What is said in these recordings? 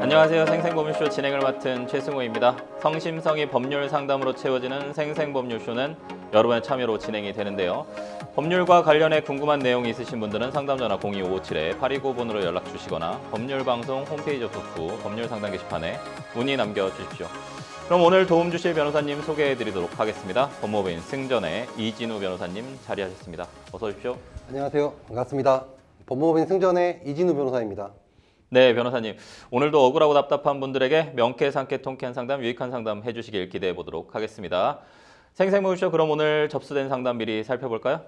안녕하세요. 생생법률쇼 진행을 맡은 최승호입니다. 성심성의 법률 상담으로 채워지는 생생법률쇼는 여러분의 참여로 진행이 되는데요. 법률과 관련해 궁금한 내용이 있으신 분들은 상담전화 0257-8295번으로 연락 주시거나 법률방송 홈페이지 접속 후 법률상담 게시판에 문의 남겨주십시오. 그럼 오늘 도움 주실 변호사님 소개해드리도록 하겠습니다. 법무법인 승전의 이진우 변호사님 자리하셨습니다. 어서 오십시오. 안녕하세요. 반갑습니다. 법무법인 승전의 이진우 변호사입니다. 네, 변호사님. 오늘도 억울하고 답답한 분들에게 명쾌상쾌 통쾌한 상담, 유익한 상담 해주시길 기대해 보도록 하겠습니다. 생생법률쇼 그럼 오늘 접수된 상담 미리 살펴볼까요?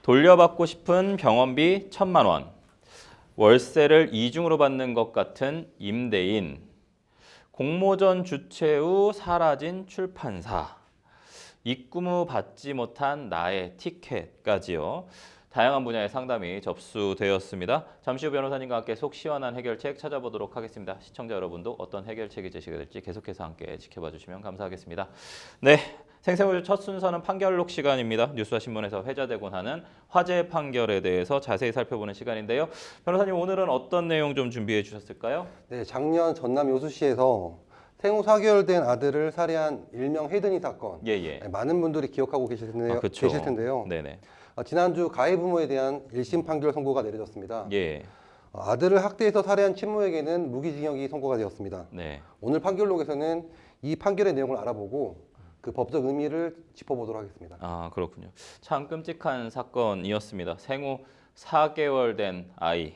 돌려받고 싶은 병원비 1,000만 원, 월세를 이중으로 받는 것 같은 임대인, 공모전 주최 후 사라진 출판사, 입구무 받지 못한 나의 티켓까지요. 다양한 분야의 상담이 접수되었습니다. 잠시 후 변호사님과 함께 속 시원한 해결책 찾아보도록 하겠습니다. 시청자 여러분도 어떤 해결책이 제시가 될지 계속해서 함께 지켜봐 주시면 감사하겠습니다. 네, 생생법률 첫 순서는 판결록 시간입니다. 뉴스와 신문에서 회자되곤 하는 화재 판결에 대해서 자세히 살펴보는 시간인데요. 변호사님 오늘은 어떤 내용 좀 준비해 주셨을까요? 네, 작년 전남 여수시에서 생후 4개월 된 아들을 살해한 일명 헤드니 사건. 많은 분들이 기억하고 계실 텐데요. 네네. 지난주 가해 부모에 대한 1심 판결 선고가 내려졌습니다. 예. 아들을 학대해서 살해한 친모에게는 무기징역이 선고가 되었습니다. 네. 오늘 판결록에서는 이 판결의 내용을 알아보고 그 법적 의미를 짚어보도록 하겠습니다. 아, 그렇군요. 참 끔찍한 사건이었습니다. 생후 4개월 된 아이,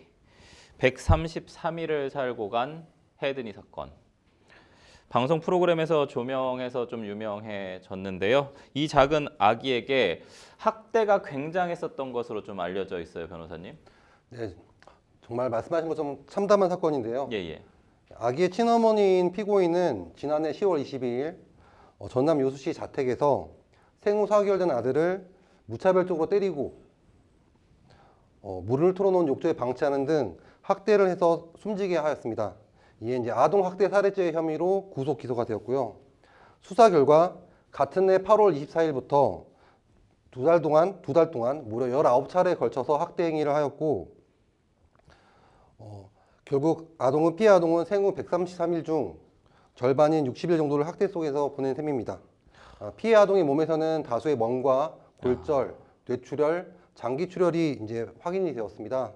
133일을 살고 간 헤드니 사건. 방송 프로그램에서 조명해서 좀 유명해졌는데요. 이 작은 아기에게 학대가 굉장했었던 것으로 좀 알려져 있어요, 변호사님. 네, 정말 말씀하신 것처럼 참담한 사건인데요. 예. 아기의 친어머니인 피고인은 지난해 10월 22일 전남 여수시 자택에서 생후 4개월 된 아들을 무차별적으로 때리고 물을 틀어놓은 욕조에 방치하는 등 학대를 해서 숨지게 하였습니다. 이에 이제 아동 학대 살해죄 혐의로 구속 기소가 되었고요. 수사 결과 같은 해 8월 24일부터 두 달 동안 무려 19차례에 걸쳐서 학대 행위를 하였고 결국 피해 아동은 생후 133일 중 절반인 60일 정도를 학대 속에서 보낸 셈입니다. 피해 아동의 몸에서는 다수의 멍과 골절, 뇌출혈, 장기 출혈이 이제 확인이 되었습니다.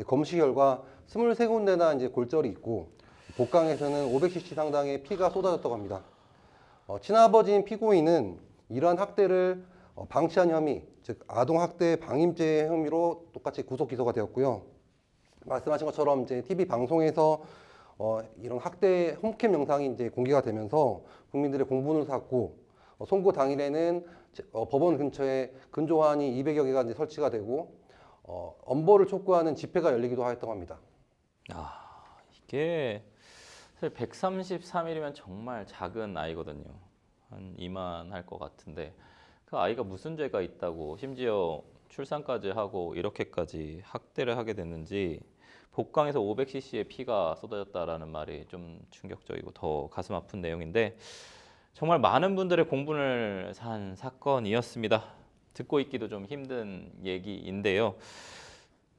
검시 결과 23군데나 이제 골절이 있고 복강에서는 500cc 상당의 피가 쏟아졌다고 합니다. 친아버지인 피고인은 이러한 학대를 방치한 혐의, 즉 아동학대 방임죄 혐의로 똑같이 구속 기소가 되었고요. 말씀하신 것처럼 이제 TV 방송에서 이런 학대 홈캠 영상이 이제 공개가 되면서 국민들의 공분을 샀고 선고 당일에는 법원 근처에 근조환이 200여 개가 이제 설치가 되고 엄벌을 촉구하는 집회가 열리기도 하였다고 합니다. 이게 사실 133일이면 정말 작은 아이거든요. 한 이만할 것 같은데 그 아이가 무슨 죄가 있다고 심지어 출산까지 하고 이렇게까지 학대를 하게 됐는지 복강에서 500cc의 피가 쏟아졌다라는 말이 좀 충격적이고 더 가슴 아픈 내용인데 정말 많은 분들의 공분을 산 사건이었습니다. 듣고 있기도 좀 힘든 얘기인데요.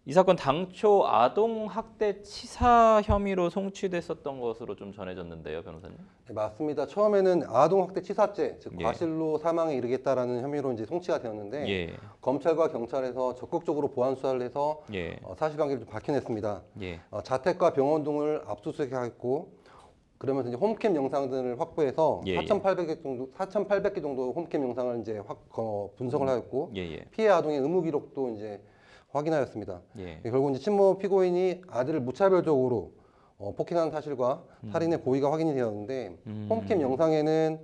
이 사건 당초 아동학대 치사 혐의로 송치됐었던 것으로 좀 전해졌는데요, 변호사님? 네, 맞습니다. 처음에는 아동학대 치사죄, 즉 과실로 사망에 이르겠다라는 혐의로 이제 송치가 되었는데 검찰과 경찰에서 적극적으로 보안 수사를 해서 사실관계를 좀 밝혀냈습니다. 자택과 병원 등을 압수수색했고 그러면서 이제 홈캠 영상 등을 확보해서 4,800개 정도 홈캠 영상을 이제 분석을 하였고 피해 아동의 의무 기록도 이제 확인하였습니다. 결국 이제 친모 피고인이 아들을 무차별적으로 폭행한 사실과 살인의 고의가 확인이 되었는데 홈캠 영상에는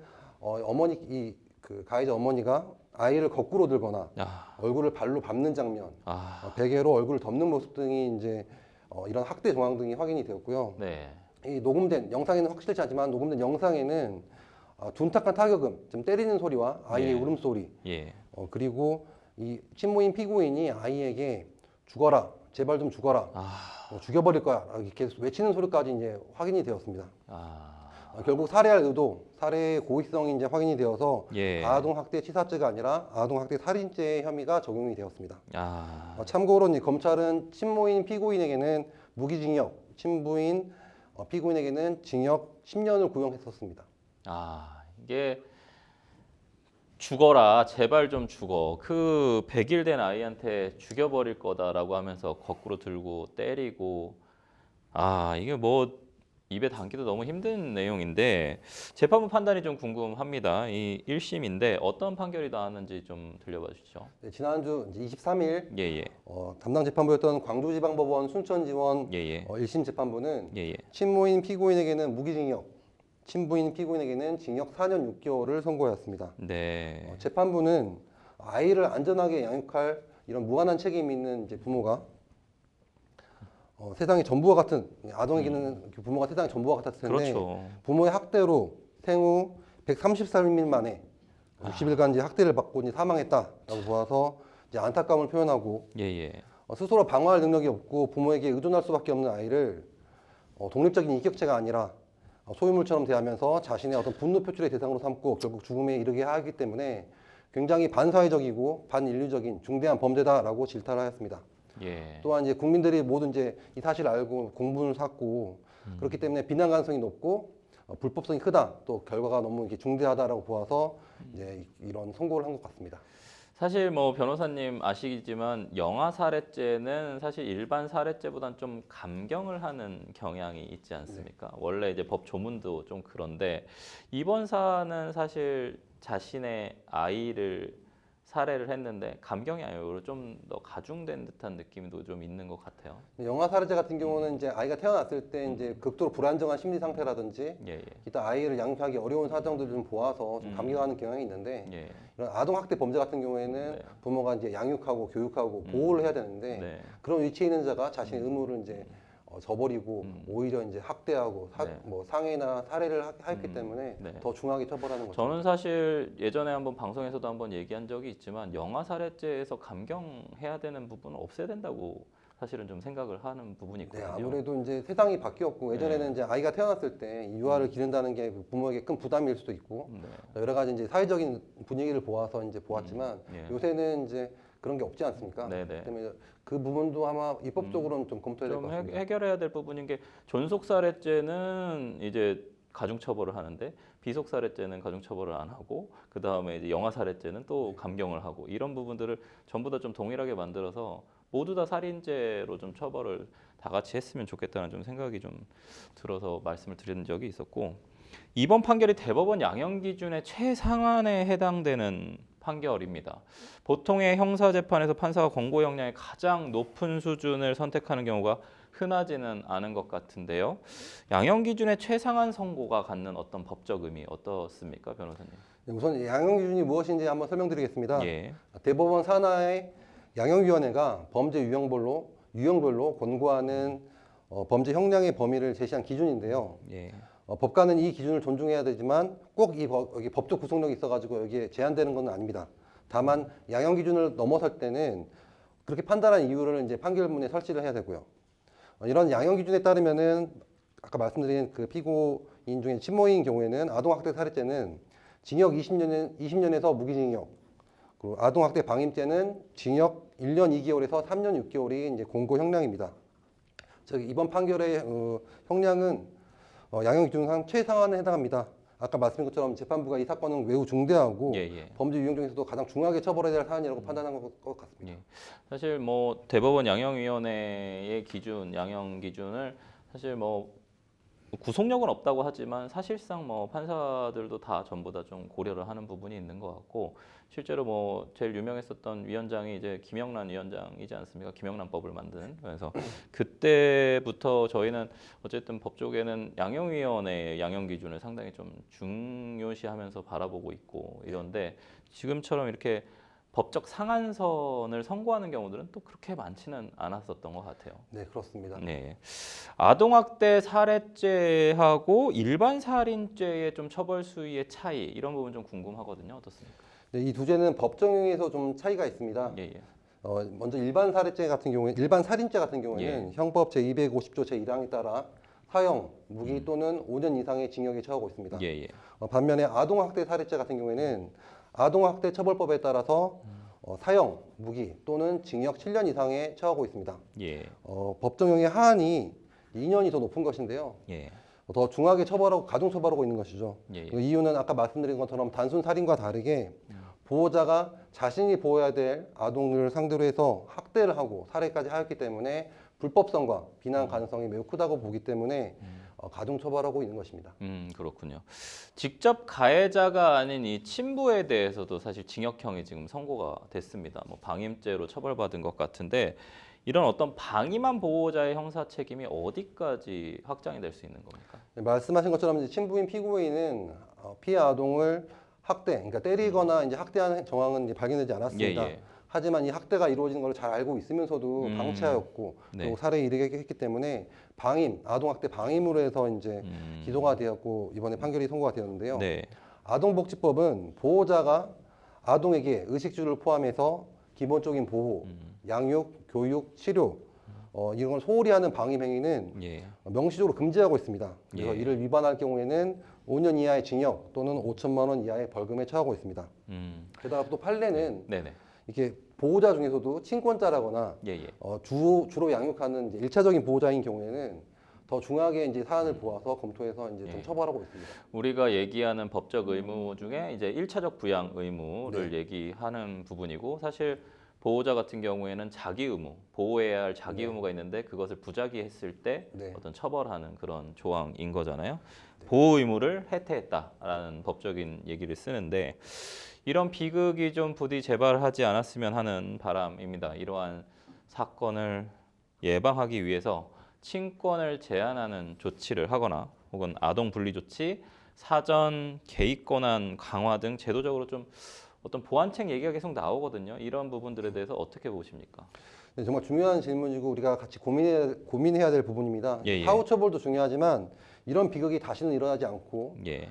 그 가해자 어머니가 아이를 거꾸로 들거나 얼굴을 발로 밟는 장면, 베개로 얼굴을 덮는 모습 등이 이제 이런 학대 정황 등이 확인이 되었고요. 이 녹음된 영상에는 확실치 않지만 녹음된 영상에는 둔탁한 타격음, 좀 때리는 소리와 아이의 울음소리, 그리고 이 친모인 피고인이 아이에게 죽어라, 제발 좀 죽어라, 죽여버릴 거야 이렇게 외치는 소리까지 이제 확인이 되었습니다. 결국 살해할 의도, 살해의 고의성이 이제 확인이 되어서 아동학대 치사죄가 아니라 아동학대 살인죄 혐의가 적용이 되었습니다. 참고로 검찰은 친모인 피고인에게는 무기징역, 친부인 피고인에게는 징역 10년을 구형했었습니다. 아, 이게 죽어라, 제발 좀 죽어. 그 100일 된 아이한테 죽여버릴 거다라고 하면서 거꾸로 들고 때리고, 아, 이게 뭐 입에 담기도 너무 힘든 내용인데 재판부 판단이 좀 궁금합니다. 이 1심인데 어떤 판결이 나왔는지 좀 들려봐 주시죠. 네, 지난주 이제 23일 예예. 담당 재판부였던 광주지방법원 순천지원 예예. 1심 재판부는 예예. 친모인 피고인에게는 무기징역, 친부인 피고인에게는 징역 4년 6개월을 선고하였습니다. 네. 재판부는 아이를 안전하게 양육할 이런 무한한 책임이 있는 이제 부모가 세상의 전부와 같은 아동에게는 부모가 세상의 전부와 같았을 텐데 그렇죠. 부모의 학대로 생후 130살 만에 60일간 이제 학대를 받고 이제 사망했다라고 보아서 이제 안타까움을 표현하고 예예. 스스로 방어할 능력이 없고 부모에게 의존할 수밖에 없는 아이를 독립적인 인격체가 아니라 소유물처럼 대하면서 자신의 어떤 분노 표출의 대상으로 삼고 결국 죽음에 이르게 하기 때문에 굉장히 반사회적이고 반인류적인 중대한 범죄다라고 질타를 하였습니다. 예. 또한 이제 국민들이 모두 이제 이 사실을 알고 공분을 샀고 그렇기 때문에 비난 가능성이 높고 불법성이 크다, 또 결과가 너무 이렇게 중대하다라고 보아서 이제 이런 선고를 한 것 같습니다. 사실 뭐 변호사님 아시겠지만 영아 살해죄는 사실 일반 살해죄보다는 좀 감경을 하는 경향이 있지 않습니까? 원래 이제 법 조문도 좀 그런데 이번 사안은 사실 자신의 아이를 살해를 했는데 감경이 아니고 좀 더 가중된 듯한 느낌도 좀 있는 것 같아요. 영아 살해죄 같은 경우는 이제 아이가 태어났을 때 이제 극도로 불안정한 심리 상태라든지 예, 예. 기타 아이를 양육하기 어려운 사정들을 좀 보아서 좀 감경하는 경향이 있는데 예. 이런 아동 학대 범죄 같은 경우에는 네. 부모가 이제 양육하고 교육하고 보호를 해야 되는데 네. 그런 위치에 있는 자가 자신의 의무를 이제 저버리고 오히려 이제 학대하고 네. 뭐 상해나 살해를 하였기 때문에 네. 더 중하게 처벌하는 거죠. 저는 사실 예전에 한번 방송에서도 한번 얘기한 적이 있지만 영아 살해죄에서 감경해야 되는 부분은 없애야 된다고 사실은 좀 생각을 하는 부분이 네, 있거든요. 아무래도 이제 세상이 바뀌었고 예전에는 이제 아이가 태어났을 때 유아를 기른다는 게 부모에게 큰 부담일 수도 있고 네. 여러 가지 이제 사회적인 분위기를 보아서 이제 보았지만 예. 요새는 이제 그런 게 없지 않습니까? 네네. 그렇기 때문에 그 부분도 아마 입법적으로는 좀 검토해야 될 것 좀 같습니다. 해결해야 될 부분인 게 존속살해죄는 이제 가중처벌을 하는데 비속살해죄는 가중처벌을 안 하고 그 다음에 이제 영아살해죄는 또 감경을 하고 이런 부분들을 전부 다 좀 동일하게 만들어서 모두 다 살인죄로 좀 처벌을 다 같이 했으면 좋겠다는 좀 생각이 좀 들어서 말씀을 드린 적이 있었고 이번 판결이 대법원 양형 기준의 최상한에 해당되는 판결입니다. 보통의 형사재판에서 판사가 권고 형량의 가장 높은 수준을 선택하는 경우가 흔하지는 않은 것 같은데요. 양형 기준의 최상한 선고가 갖는 어떤 법적 의미 어떻습니까, 변호사님? 우선 양형 기준이 무엇인지 한번 설명드리겠습니다. 예. 대법원 산하의 양형위원회가 범죄 유형별로 권고하는 범죄 형량의 범위를 제시한 기준인데요. 예. 법관은 이 기준을 존중해야 되지만 꼭 여기 법적 구속력이 있어가지고 여기에 제한되는 건 아닙니다. 다만 양형 기준을 넘어설 때는 그렇게 판단한 이유를 이제 판결문에 설치를 해야 되고요. 이런 양형 기준에 따르면은 아까 말씀드린 그 피고인 중에 친모인 경우에는 아동학대 살해죄는 징역 20년에서 무기징역, 그리고 아동학대 방임죄는 징역 1년 2개월에서 3년 6개월이 이제 공고 형량입니다. 즉 이번 판결의 형량은 양형 기준상 최상한에 해당합니다. 아까 말씀드린 것처럼 재판부가 이 사건은 매우 중대하고 범죄 유형 중에서도 가장 중하게 처벌해야 될 사안이라고 판단한 것 같습니다. 예. 사실 뭐 대법원 양형위원회의 기준, 양형 기준을 사실 뭐 구속력은 없다고 하지만 사실상 뭐 판사들도 다 전부 다 좀 고려를 하는 부분이 있는 것 같고 실제로 뭐 제일 유명했었던 위원장이 이제 김영란 위원장이지 않습니까? 김영란법을 만든. 그래서 그때부터 저희는 어쨌든 법 쪽에는 양형위원회의 양형 기준을 상당히 좀 중요시하면서 바라보고 있고 이런데 지금처럼 이렇게 법적 상한선을 선고하는 경우들은 또 그렇게 많지는 않았었던 것 같아요. 네, 그렇습니다. 네, 아동학대 살해죄하고 일반 살인죄의 좀 처벌 수위의 차이 이런 부분 좀 궁금하거든요. 어떻습니까? 네, 이 두 죄는 법 적용에서 좀 차이가 있습니다. 예, 예. 먼저 일반 살인죄 같은 경우에는 형법 제250조 제1항에 따라 사형, 무기 또는 5년 이상의 징역에 처하고 있습니다. 예, 예. 반면에 아동학대 살해죄 같은 경우에는 아동학대 처벌법에 따라서 사형, 무기 또는 징역 7년 이상에 처하고 있습니다. 예. 법 적용의 하한이 2년이 더 높은 것인데요. 예. 더 중하게 처벌하고 가중 처벌하고 있는 것이죠. 예. 그 이유는 아까 말씀드린 것처럼 단순 살인과 다르게 보호자가 자신이 보호해야 될 아동을 상대로 해서 학대를 하고 살해까지 하였기 때문에 불법성과 비난 가능성이 매우 크다고 보기 때문에 가중 처벌하고 있는 것입니다. 그렇군요. 직접 가해자가 아닌 이 친부에 대해서도 사실 징역형이 지금 선고가 됐습니다. 뭐 방임죄로 처벌받은 것 같은데 이런 어떤 방임한 보호자의 형사 책임이 어디까지 확장이 될 수 있는 겁니까? 네, 말씀하신 것처럼 이제 친부인 피고인은 피해 아동을 학대, 그러니까 때리거나 이제 학대하는 정황은 이제 발견되지 않았습니다. 예, 예. 하지만 이 학대가 이루어지는 걸 잘 알고 있으면서도 방치하였고 네. 그리고 살해에 이르게 했기 때문에 방임, 아동학대 방임으로 해서 이제 기소가 되었고 이번에 판결이 선고가 되었는데요. 네. 아동복지법은 보호자가 아동에게 의식주를 포함해서 기본적인 보호, 양육, 교육, 치료 이런 걸 소홀히 하는 방임 행위는 예. 명시적으로 금지하고 있습니다. 그래서 예. 이를 위반할 경우에는 5년 이하의 징역 또는 5천만 원 이하의 벌금에 처하고 있습니다. 게다가 또 판례는 네네. 이렇게 보호자 중에서도 친권자라거나 예, 예. 주로 양육하는 이제 1차적인 보호자인 경우에는 더 중하게 이제 사안을 보아서 검토해서 이제 좀 처벌하고 있습니다. 우리가 얘기하는 법적 의무 중에 이제 1차적 부양 의무를 얘기하는 부분이고 사실 보호자 같은 경우에는 자기 의무, 보호해야 할 자기 의무가 있는데 그것을 부작위했을 때 어떤 처벌하는 그런 조항인 거잖아요. 보호 의무를 해태했다라는 법적인 얘기를 쓰는데 이런 비극이 좀 부디 재발하지 않았으면 하는 바람입니다. 이러한 사건을 예방하기 위해서 친권을 제한하는 조치를 하거나 혹은 아동 분리 조치, 사전 개입 권한 강화 등 제도적으로 좀 어떤 보완책 얘기가 계속 나오거든요. 이런 부분들에 대해서 어떻게 보십니까? 네, 정말 중요한 질문이고 우리가 같이 고민해야 될 부분입니다. 예, 예. 사후 처벌도 중요하지만 이런 비극이 다시는 일어나지 않고 예.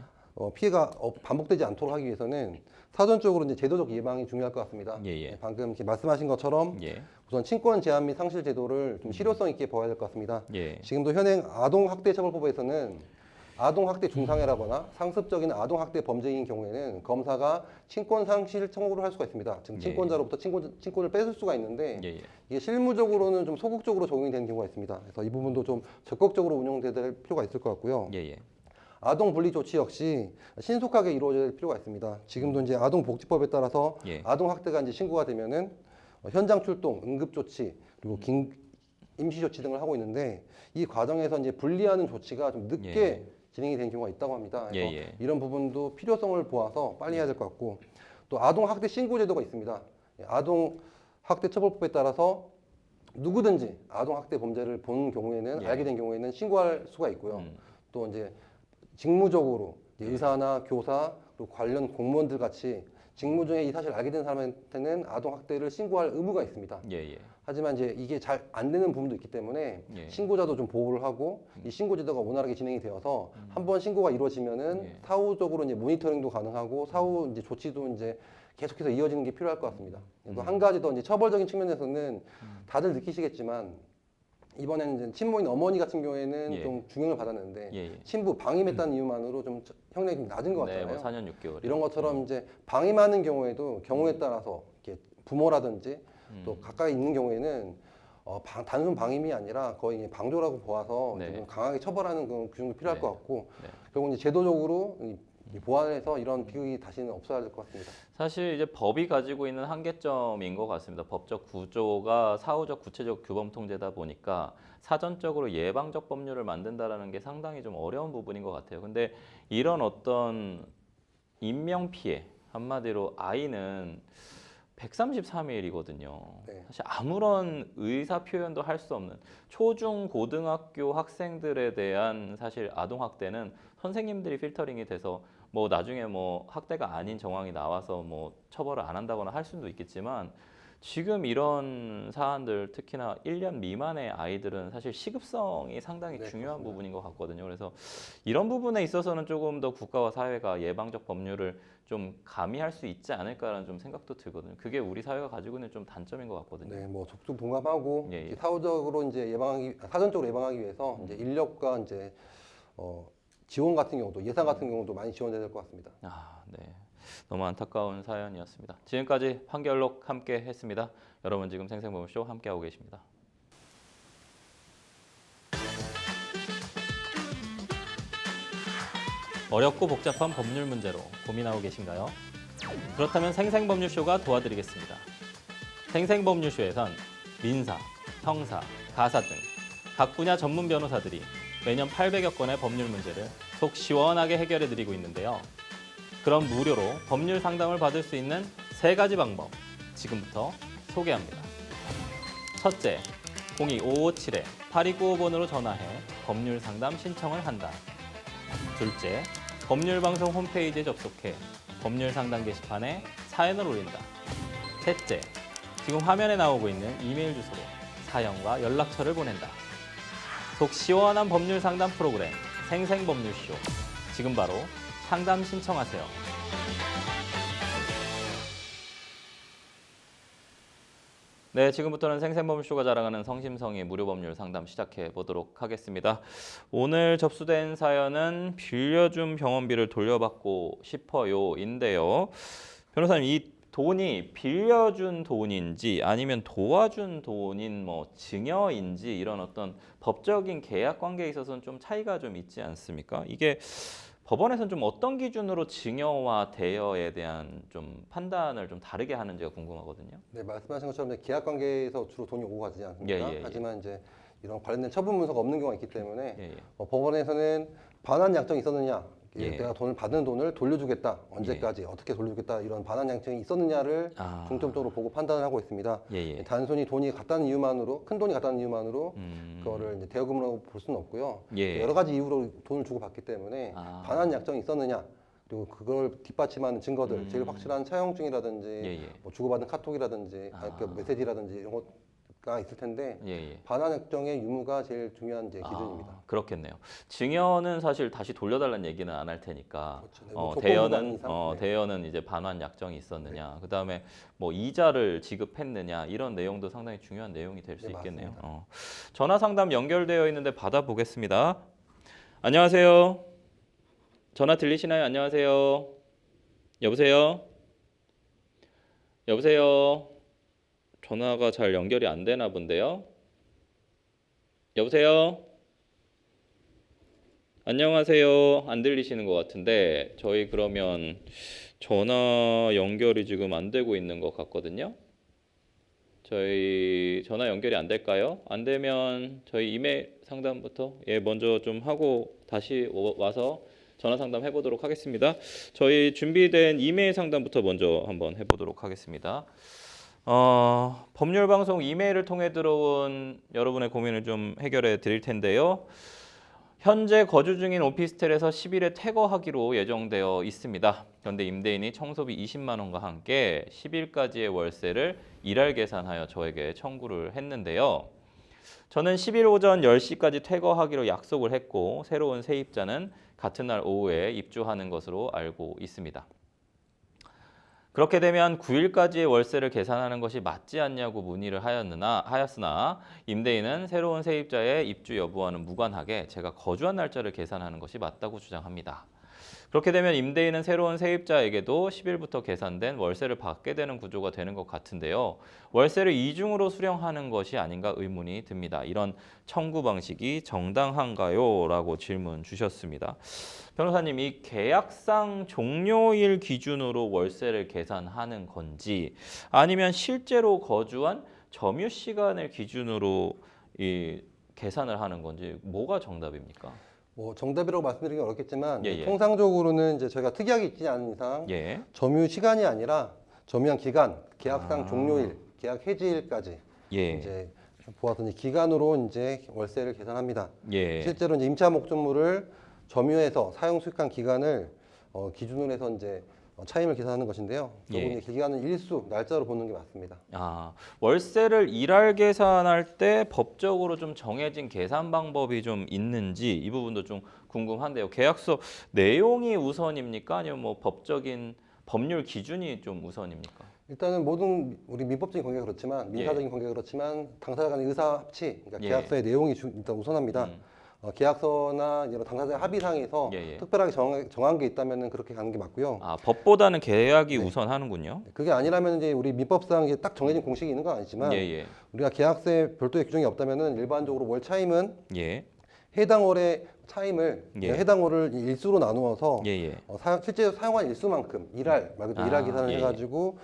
피해가 반복되지 않도록 하기 위해서는 사전적으로 이제 제도적 예방이 중요할 것 같습니다. 예, 예. 네, 방금 이렇게 말씀하신 것처럼 우선 친권 제한 및 상실 제도를 좀 실효성 있게 보아야 될 것 같습니다. 지금도 현행 아동학대처벌법에서는 아동학대 중상해라거나 상습적인 아동학대 범죄인 경우에는 검사가 친권 상실 청구를 할 수가 있습니다. 즉 친권자로부터 친권을 뺏을 수가 있는데 이게 실무적으로는 좀 소극적으로 적용이 되는 경우가 있습니다. 그래서 이 부분도 좀 적극적으로 운영돼야 될 필요가 있을 것 같고요. 아동 분리 조치 역시 신속하게 이루어질 필요가 있습니다. 지금도 이제 아동복지법에 따라서 아동 학대가 이제 신고가 되면은 현장 출동, 응급 조치 그리고 임시 조치 등을 하고 있는데 이 과정에서 이제 분리하는 조치가 좀 늦게 진행이 되는 경우가 있다고 합니다. 그래서 이런 부분도 필요성을 보아서 빨리 해야 될 것 같고 또 아동 학대 신고 제도가 있습니다. 아동 학대 처벌법에 따라서 누구든지 아동 학대 범죄를 본 경우에는 알게 된 경우에는 신고할 수가 있고요. 또 이제 직무적으로 의사나 교사 그리고 관련 공무원들 같이 직무 중에 이 사실을 알게 된 사람한테는 아동 학대를 신고할 의무가 있습니다. 하지만 이제 이게 잘 안 되는 부분도 있기 때문에 신고자도 좀 보호를 하고 이 신고 제도가 원활하게 진행이 되어서 한번 신고가 이루어지면은 사후적으로 이제 모니터링도 가능하고 사후 이제 조치도 이제 계속해서 이어지는 게 필요할 것 같습니다. 또 한 가지 더 이제 처벌적인 측면에서는 다들 느끼시겠지만 이번에는 이제 친모인 어머니 같은 경우에는 좀 중형을 받았는데 친부 방임했다는 이유만으로 좀 형량이 좀 낮은 것 같잖아요. 뭐 4년 6개월. 이런 것처럼 이제 방임하는 경우에도 경우에 따라서 이렇게 부모라든지 또 가까이 있는 경우에는 단순 방임이 아니라 거의 방조라고 보아서 좀 강하게 처벌하는 그런 규정도 필요할 것 같고 결국 이제 제도적으로 보완해서 이런 비극이 다시는 없어야 될 것 같습니다. 사실 이제 법이 가지고 있는 한계점인 것 같습니다. 법적 구조가 사후적 구체적 규범 통제다 보니까 사전적으로 예방적 법률을 만든다라는 게 상당히 좀 어려운 부분인 것 같아요. 근데 이런 어떤 인명 피해 한마디로 아이는 133일이거든요. 사실 아무런 의사 표현도 할 수 없는 초중 고등학교 학생들에 대한 사실 아동 학대는 선생님들이 필터링이 돼서 뭐 나중에 뭐 학대가 아닌 정황이 나와서 뭐 처벌을 안 한다거나 할 수도 있겠지만 지금 이런 사안들 특히나 1년 미만의 아이들은 사실 시급성이 상당히 중요한 그렇습니다. 부분인 것 같거든요. 그래서 이런 부분에 있어서는 조금 더 국가와 사회가 예방적 법률을 좀 가미할 수 있지 않을까라는 좀 생각도 들거든요. 그게 우리 사회가 가지고 있는 좀 단점인 것 같거든요. 네, 뭐 적극 동감하고 사후적으로 이제 사전적으로 예방하기 위해서 이제 인력과 이제 지원 같은 경우도 예산 같은 경우도 많이 지원돼야 될 것 같습니다. 네. 너무 안타까운 사연이었습니다. 지금까지 판결록 함께 했습니다. 여러분 지금 생생보험쇼 함께하고 계십니다. 어렵고 복잡한 법률 문제로 고민하고 계신가요? 그렇다면 생생법률쇼가 도와드리겠습니다. 생생법률쇼에선 민사, 형사, 가사 등 각 분야 전문 변호사들이 매년 800여 건의 법률 문제를 속 시원하게 해결해드리고 있는데요. 그럼 무료로 법률 상담을 받을 수 있는 3가지 방법 지금부터 소개합니다. 첫째, 02-557-8295번으로 전화해 법률 상담 신청을 한다. 둘째, 법률방송 홈페이지에 접속해 법률 상담 게시판에 사연을 올린다. 셋째, 지금 화면에 나오고 있는 이메일 주소로 사연과 연락처를 보낸다. 속 시원한 법률 상담 프로그램 생생법률쇼. 지금 바로 상담 신청하세요. 네, 지금부터는 생생법률쇼가 자랑하는 성심성의 무료법률 상담 시작해 보도록 하겠습니다. 오늘 접수된 사연은 빌려준 병원비를 돌려받고 싶어요인데요. 변호사님, 이 돈이 빌려준 돈인지 아니면 도와준 돈인 뭐 증여인지 이런 어떤 법적인 계약 관계에 있어서는 좀 차이가 좀 있지 않습니까? 이게 법원에서는 좀 어떤 기준으로 증여와 대여에 대한 좀 판단을 좀 다르게 하는지가 궁금하거든요. 네, 말씀하신 것처럼 계약 관계에서 주로 돈이 오고 가지 않습니까? 예. 하지만 이제 이런 관련된 처분 문서가 없는 경우가 있기 때문에 법원에서는 반환 약정이 있었느냐, 내가 돈을 받은 돈을 돌려주겠다, 언제까지 어떻게 돌려주겠다 이런 반환 약정이 있었느냐를 중점적으로 보고 판단을 하고 있습니다. 단순히 돈이 갔다는 이유만으로, 큰 돈이 갔다는 이유만으로 그거를 이제 대여금으로 볼 수는 없고요. 여러 가지 이유로 돈을 주고 받기 때문에 반환 약정이 있었느냐, 그리고 그걸 뒷받침하는 증거들, 제일 확실한 차용증이라든지 뭐 주고받은 카톡이라든지 그 메시지라든지 이런 것가 있을 텐데 반환 약정의 유무가 제일 중요한 이제 기준입니다. 그렇겠네요. 증여는 사실 다시 돌려달라는 얘기는 안 할 테니까 그렇죠. 대여는 이제 반환 약정이 있었느냐, 그 다음에 뭐 이자를 지급했느냐 이런 내용도 상당히 중요한 내용이 될 수 있겠네요. 전화 상담 연결되어 있는데 받아보겠습니다. 안녕하세요. 전화 들리시나요? 안녕하세요. 여보세요? 여보세요? 전화가 잘 연결이 안 되나 본데요. 여보세요? 안녕하세요. 안 들리시는 것 같은데 저희 그러면 전화 연결이 지금 안 되고 있는 것 같거든요. 저희 전화 연결이 안 될까요? 안 되면 저희 이메일 상담부터 먼저 좀 하고 다시 와서 전화 상담 해보도록 하겠습니다. 저희 준비된 이메일 상담부터 먼저 한번 해보도록 하겠습니다. 법률방송 이메일을 통해 들어온 여러분의 고민을 좀 해결해 드릴 텐데요. 현재 거주 중인 오피스텔에서 10일에 퇴거하기로 예정되어 있습니다. 그런데 임대인이 청소비 20만 원과 함께 10일까지의 월세를 일할 계산하여 저에게 청구를 했는데요. 저는 10일 오전 10시까지 퇴거하기로 약속을 했고 새로운 세입자는 같은 날 오후에 입주하는 것으로 알고 있습니다. 그렇게 되면 9일까지의 월세를 계산하는 것이 맞지 않냐고 문의를 하였으나 임대인은 새로운 세입자의 입주 여부와는 무관하게 제가 거주한 날짜를 계산하는 것이 맞다고 주장합니다. 그렇게 되면 임대인은 새로운 세입자에게도 10일부터 계산된 월세를 받게 되는 구조가 되는 것 같은데요. 월세를 이중으로 수령하는 것이 아닌가 의문이 듭니다. 이런 청구 방식이 정당한가요? 라고 질문 주셨습니다. 변호사님, 이 계약상 종료일 기준으로 월세를 계산하는 건지 아니면 실제로 거주한 점유 시간을 기준으로 이 계산을 하는 건지 뭐가 정답입니까? 뭐 정답이라고 말씀드리기 어렵겠지만 통상적으로는 이제 저희가 특이하게 있지 않은 이상 점유 시간이 아니라 점유한 기간, 계약상 종료일, 계약 해지일까지 이제 보아서 기간으로 이제 월세를 계산합니다. 실제로 이제 임차 목적물을 점유해서 사용 수익한 기간을 기준으로 해서 이제 차임을 계산하는 것인데요. 결국 기간은 일수, 날짜로 보는 게 맞습니다. 월세를 일할 계산할 때 법적으로 좀 정해진 계산 방법이 좀 있는지 이 부분도 좀 궁금한데요. 계약서 내용이 우선입니까? 아니면 뭐 법적인 법률 기준이 좀 우선입니까? 일단은 모든 우리 민법적인 관계가 그렇지만 민사적인 관계가 그렇지만 당사자 간의 의사 합치, 그러니까 계약서의 내용이 일단 우선합니다. 계약서나 이런 당사자 합의상에서 특별하게 정한 게 있다면 그렇게 가는 게 맞고요. 법보다는 계약이 우선하는군요. 그게 아니라면 이제 우리 민법상 이제 딱 정해진 공식이 있는 건 아니지만 우리가 계약서에 별도의 규정이 없다면은 일반적으로 월 차임은 해당 월에 차임을 예. 해당 호를 일수로 나누어서 예. 실제 사용한 일수만큼 일할 말 그대로 일할 계산을 예. 해가지고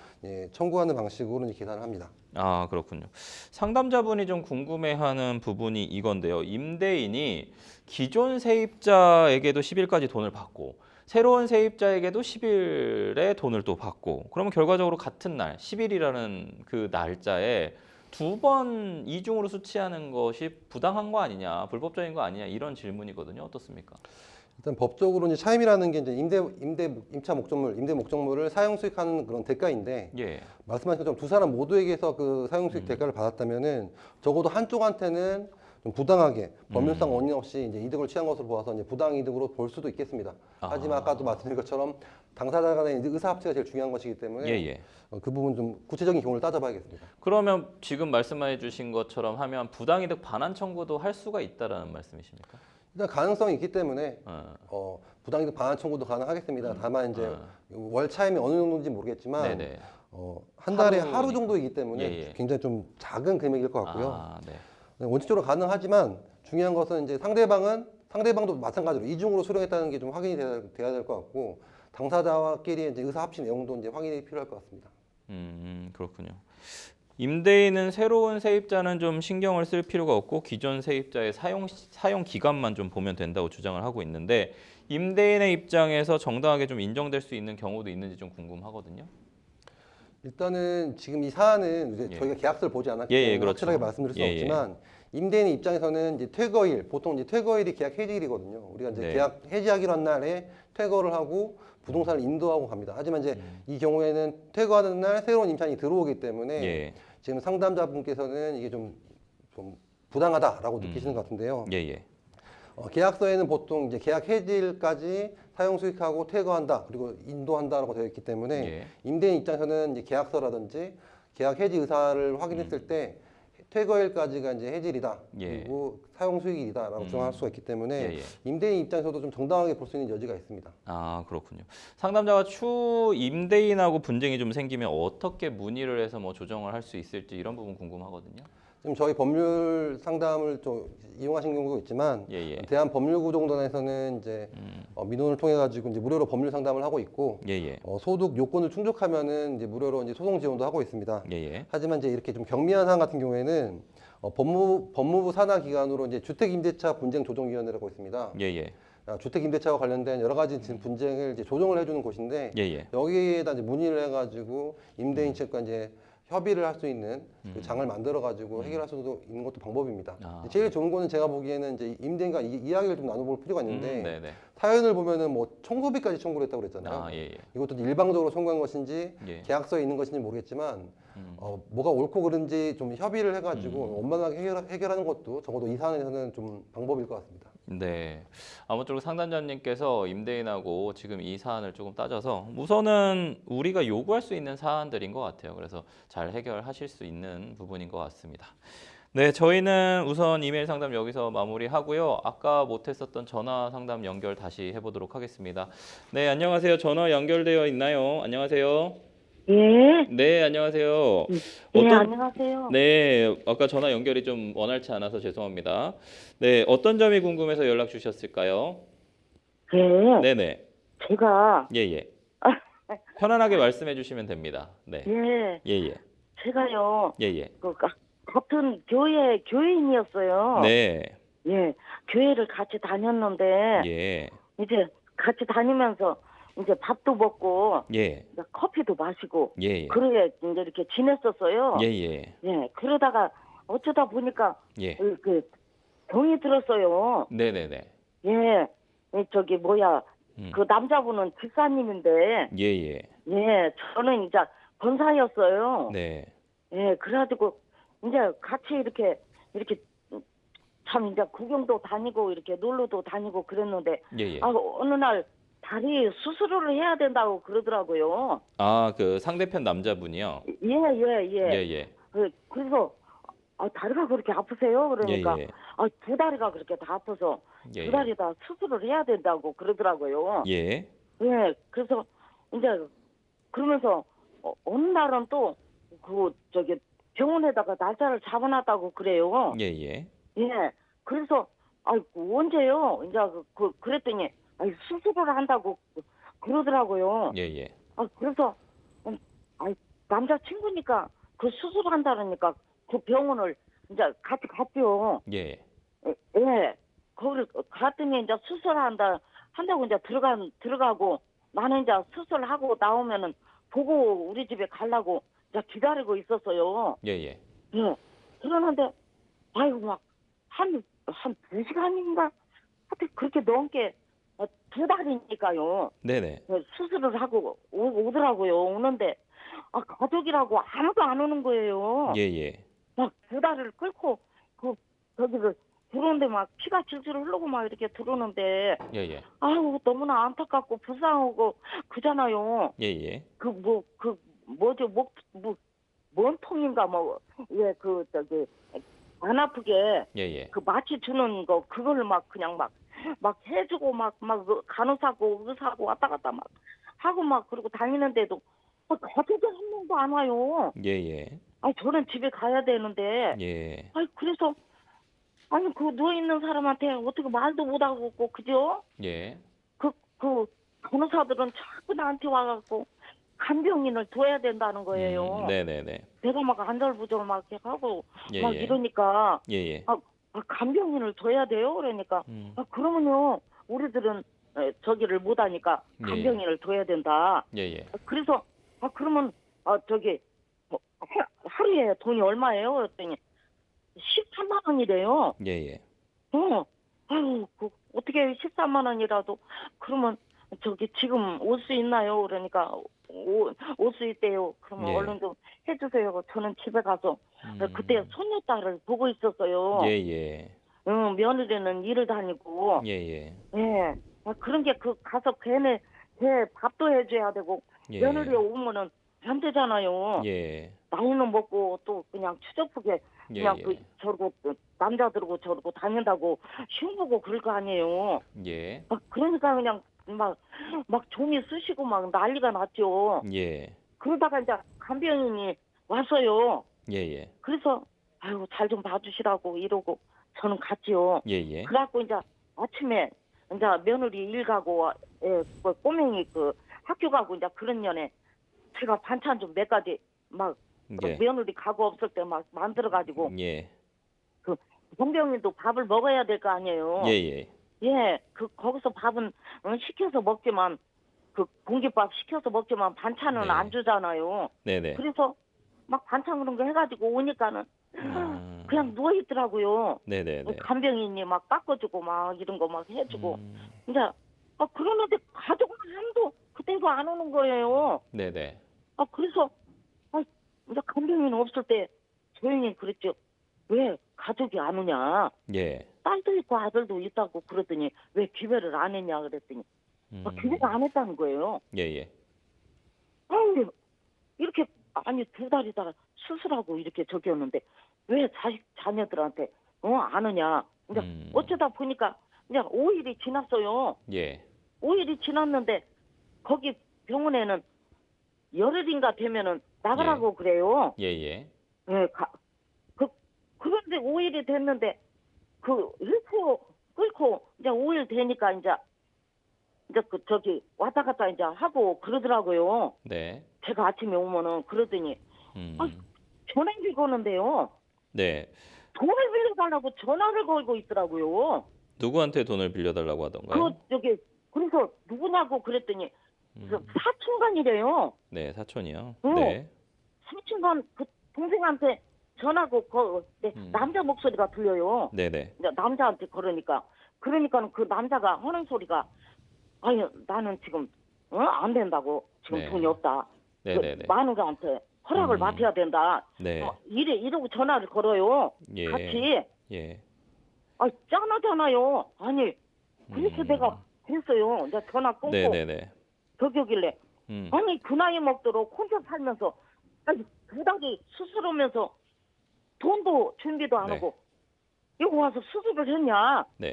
청구하는 방식으로 계산을 합니다. 아, 그렇군요. 상담자분이 좀 궁금해하는 부분이 이건데요. 임대인이 기존 세입자에게도 10일까지 돈을 받고 새로운 세입자에게도 10일에 돈을 또 받고 그러면 결과적으로 같은 날 10일이라는 그 날짜에 두 번 이중으로 수취하는 것이 부당한 거 아니냐, 불법적인 거 아니냐 이런 질문이거든요. 어떻습니까? 일단 법적으로 이제 차임이라는 게 이제 임차 목적물, 임대 목적물을 사용 수익하는 그런 대가인데 예. 말씀하신 것처럼 두 사람 모두에게서 그 사용 수익 대가를 받았다면은 적어도 한쪽한테는 좀 부당하게 법률상 원인 없이 이제 이득을 취한 것으로 보아서 이제 부당 이득으로 볼 수도 있겠습니다. 하지만 아까도 말씀드린 것처럼 당사자 간의 의사 합치가 제일 중요한 것이기 때문에 그 부분 좀 구체적인 경우를 따져봐야겠습니다. 그러면 지금 말씀해 주신 것처럼 하면 부당이득 반환 청구도 할 수가 있다라는 말씀이십니까? 일단 가능성이 있기 때문에 부당이득 반환 청구도 가능하겠습니다. 다만 이제 월 차임이 어느 정도인지 모르겠지만 한 달에 하루 정도이기 때문에 굉장히 좀 작은 금액일 것 같고요. 원칙적으로 가능하지만 중요한 것은 이제 상대방도 마찬가지로 이중으로 수령했다는 게 좀 확인이 돼야 될 것 같고 당사자와끼리 이제 의사 합치 내용도 이제 확인이 필요할 것 같습니다. 그렇군요. 임대인은 새로운 세입자는 좀 신경을 쓸 필요가 없고 기존 세입자의 사용 기간만 좀 보면 된다고 주장을 하고 있는데 임대인의 입장에서 정당하게 좀 인정될 수 있는 경우도 있는지 좀 궁금하거든요. 일단은 지금 이 사안은 이제 저희가 계약서를 보지 않았기 때문에 그렇죠. 확실하게 말씀드릴 수 없지만 임대인의 입장에서는 이제 퇴거일, 보통 이제 퇴거일이 계약 해지일이거든요. 우리가 이제 계약 해지하기로 한 날에 퇴거를 하고 부동산을 인도하고 갑니다. 하지만 이제 이 경우에는 퇴거하는 날 새로운 임차인이 들어오기 때문에 지금 상담자분께서는 이게 좀 부당하다라고 느끼시는 것 같은데요. 계약서에는 보통 이제 계약 해지일까지 사용 수익하고 퇴거한다 그리고 인도한다라고 되어 있기 때문에 임대인 입장에서는 이제 계약서라든지 계약 해지 의사를 확인했을 때 퇴거일까지가 이제 해지일이다 그리고 사용 수익일이다라고 주장할 수가 있기 때문에 임대인 입장에서도 좀 정당하게 볼 수 있는 여지가 있습니다. 아, 그렇군요. 상담자가 추 임대인하고 분쟁이 좀 생기면 어떻게 문의를 해서 뭐 조정을 할 수 있을지 이런 부분 궁금하거든요. 지금 저희 법률 상담을 좀 이용하신 경우도 있지만 대한법률구정단에서는 이제 민원을 통해 가지고 이제 무료로 법률 상담을 하고 있고 소득 요건을 충족하면은 이제 무료로 이제 소송 지원도 하고 있습니다. 하지만 이제 이렇게 좀 경미한 사안 같은 경우에는 법무부 산하 기관으로 이제 주택임대차 분쟁 조정위원회라고 있습니다. 주택임대차와 관련된 여러 가지 지금 분쟁을 이제 조정을 해주는 곳인데 여기에다 이제 문의를 해가지고 임대인 측과 이제 협의를 할 수 있는 그 장을 만들어 가지고 해결할 수도 있는 것도 방법입니다. 제일 좋은 거는 제가 보기에는 이제 임대인과 이야기를 좀 나눠볼 필요가 있는데 사연을 보면은 뭐 청구비까지 청구를 했다고 그랬잖아요. 이것도 일방적으로 청구한 것인지 계약서에 있는 것인지 모르겠지만 뭐가 옳고 그른지 좀 협의를 해가지고 원만하게 해결하는 것도 적어도 이 사안에서는 좀 방법일 것 같습니다. 네, 아무쪼록 상담자님께서 임대인하고 지금 이 사안을 조금 따져서 우선은 우리가 요구할 수 있는 사안들인 것 같아요. 그래서 잘 해결하실 수 있는 부분인 것 같습니다. 네, 저희는 우선 이메일 상담 여기서 마무리하고요. 아까 못했었던 전화 상담 연결 다시 해보도록 하겠습니다. 네, 안녕하세요. 전화 연결되어 있나요? 안녕하세요. 네, 안녕하세요. 안녕하세요. 네, 아까 전화 연결이 좀 원활치 않아서 죄송합니다. 네, 어떤 점이 궁금해서 연락 주셨을까요? 네네. 제가 편안하게 말씀해 주시면 됩니다. 네. 제가요. 같은 교인이었어요. 네. 교회를 같이 다녔는데 이제 같이 다니면서 이제 밥도 먹고 커피도 마시고 그러게 이제 이렇게 지냈었어요. 그러다가 어쩌다 보니까 그 병이 들었어요. 네네네. 저기 뭐야 그 남자분은 집사님인데 저는 이제 권사였어요. 그래가지고 이제 같이 이렇게 참 이제 구경도 다니고 이렇게 놀러도 다니고 그랬는데 어느 날 다리 수술을 해야 된다고 그러더라고요. 아, 그 상대편 남자분이요? 그래서 다리가 그렇게 아프세요? 그러니까 두 다리가 그렇게 다 아파서 두 다리 다 수술을 해야 된다고 그러더라고요. 그래서 이제 그러면서 어느 날은 또 그 저기 병원에다가 날짜를 잡아놨다고 그래요. 그래서 아이고, 언제요? 이제 그랬더니, 아이, 수술을 한다고 그러더라고요. 예, 예. 그래서, 아이, 남자친구니까 그 수술한다니까 그 병원을 이제 같이 갔죠. 예. 예. 거기를 갔더니 이제 한다고 이제 들어가고 나는 이제 수술하고 나오면은 보고 우리 집에 가려고 이제 기다리고 있었어요. 예, 예. 예. 그러는데, 아이고, 막, 한 2시간인가? 하여튼 그렇게 넘게, 2달이니까요. 네네. 수술을 하고 오더라고요. 오는데, 가족이라고 아무도 안 오는 거예요. 예, 예. 막 2달을 끌고, 저기를 들어오는데 막 피가 질질 흐르고 막 이렇게 들어오는데, 예, 예. 아유, 너무나 안타깝고 불쌍하고 그잖아요. 예, 예. 뭐죠, 뭔 통인가, 안 아프게, 예, 예. 마취 주는 거, 그걸 막 그냥 막 해주고, 간호사고, 의사고 왔다 갔다 막 하고 그러고 다니는데도, 가족이 한 명도 안 와요. 예, 예. 저는 집에 가야 되는데, 예. 그래서, 그 누워있는 사람한테 어떻게 말도 못하고, 그죠? 예. 간호사들은 자꾸 나한테 와갖고, 간병인을 둬야 된다는 거예요. 네네네. 내가 안절부절 이렇게 하고 예, 예. 이러니까 예, 예. 간병인을 둬야 돼요. 그러니까 그러면요 우리들은 저기를 못하니까 예, 간병인을 둬야 된다. 예, 예. 그래서 그러면 하루에 돈이 얼마예요? 그랬더니 13만 원이래요. 예, 예. 아유, 어떻게 13만 원이라도 그러면 지금 올 수 있나요? 그러니까 올 수 있대요. 그러면 예. 얼른 좀 해주세요. 저는 집에 가서 그때 손녀딸을 보고 있었어요. 예, 예. 며느리는 일을 다니고. 예, 예. 예. 그런 게 가서 걔 밥도 해줘야 되고 예. 며느리 오면은 안 되잖아요. 예. 나이는 먹고 또 그냥 추접하게 그냥 예, 예. 저러고 남자들고 저러고 다닌다고 흉보고 그럴 거 아니에요. 예. 그러니까 그냥 막 종이 쑤시고 난리가 났죠. 예. 그러다가 이제 간병인이 왔어요. 예, 예. 그래서 아유 잘 좀 봐주시라고 이러고 저는 갔지요. 예, 예. 그래갖고 이제 아침에 이제 며느리 일 가고 꼬맹이 학교 가고 이제 그런 년에 제가 반찬 좀 몇 가지 예. 며느리 가고 없을 때 만들어 가지고 예. 간병인도 밥을 먹어야 될 거 아니에요. 예, 예. 예, 거기서 밥은 시켜서 먹지만 공깃밥 시켜서 먹지만 반찬은 네. 안 주잖아요. 네네. 그래서 반찬 그런 거 해가지고 오니까는 그냥 누워 있더라고요. 네네네. 간병인이 깎아주고 이런 거 해주고 이제 그러는데 가족은 아무도 그때도 안 오는 거예요. 네네. 그래서 이제 간병인 없을 때 조용히 그랬죠. 왜 가족이 안 오냐? 예. 딸도 있고 아들도 있다고 그러더니 왜 기별을 안 했냐 그랬더니 기별을 안 했다는 거예요. 예예. 아유 이렇게 2달이다가 수술하고 이렇게 저기였는데 왜 자녀들한테 안 오냐? 이제 어쩌다 보니까 이제 5일이 지났어요. 예. 5일이 지났는데 거기 병원에는 열흘인가 되면은 나가라고 그래요. 예예. 예, 그런데 5일이 됐는데 끓고 이제 5일 되니까 이제 저기 왔다 갔다 이제 하고 그러더라고요. 네. 제가 아침에 오면은 그러더니 전화기 거는데요. 네. 돈을 빌려달라고 전화를 걸고 있더라고요. 누구한테 돈을 빌려달라고 하던가요? 그래서 누구냐고 그랬더니 사촌간이래요. 네, 사촌이요. 응. 네. 사촌간 동생한테 전화고 남자 목소리가 들려요. 네네. 이제 남자한테 그러니까는 그 남자가 하는 소리가 아니 나는 지금 안 된다고 지금 네. 돈이 없다. 네네네. 마누라한테 허락을 맡아야 된다. 네. 이러고 전화를 걸어요. 예. 같이. 예. 짠하잖아요. 아니 그래서 내가 그랬어요. 이제 전화 끊고 네네네. 저기길래 아니 그 나이 먹도록 혼자 살면서 2달이 수술하면서 돈도 준비도 안 네. 하고 여기 와서 수술을 했냐? 네.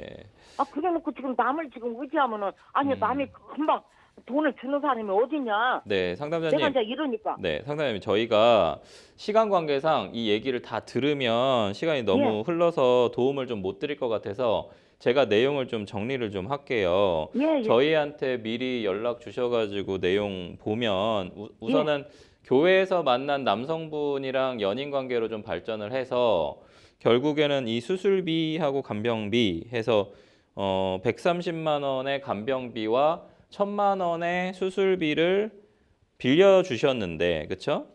그래놓고 지금 남을 지금 의지하면은 남이 금방 돈을 주는 사람이 어디냐? 네, 상담자님. 내가 이제 이러니까. 네, 상담자님 저희가 시간 관계상 이 얘기를 다 들으면 시간이 너무 흘러서 도움을 좀 못 드릴 것 같아서 제가 내용을 좀 정리를 좀 할게요. 예. 저희한테 미리 연락 주셔가지고 내용 보면 우선은 교회에서 만난 남성분이랑 연인 관계로 좀 발전을 해서 결국에는 이 수술비하고 간병비 해서 130만 원의 간병비와 1,000만 원의 수술비를 빌려 주셨는데, 그렇죠?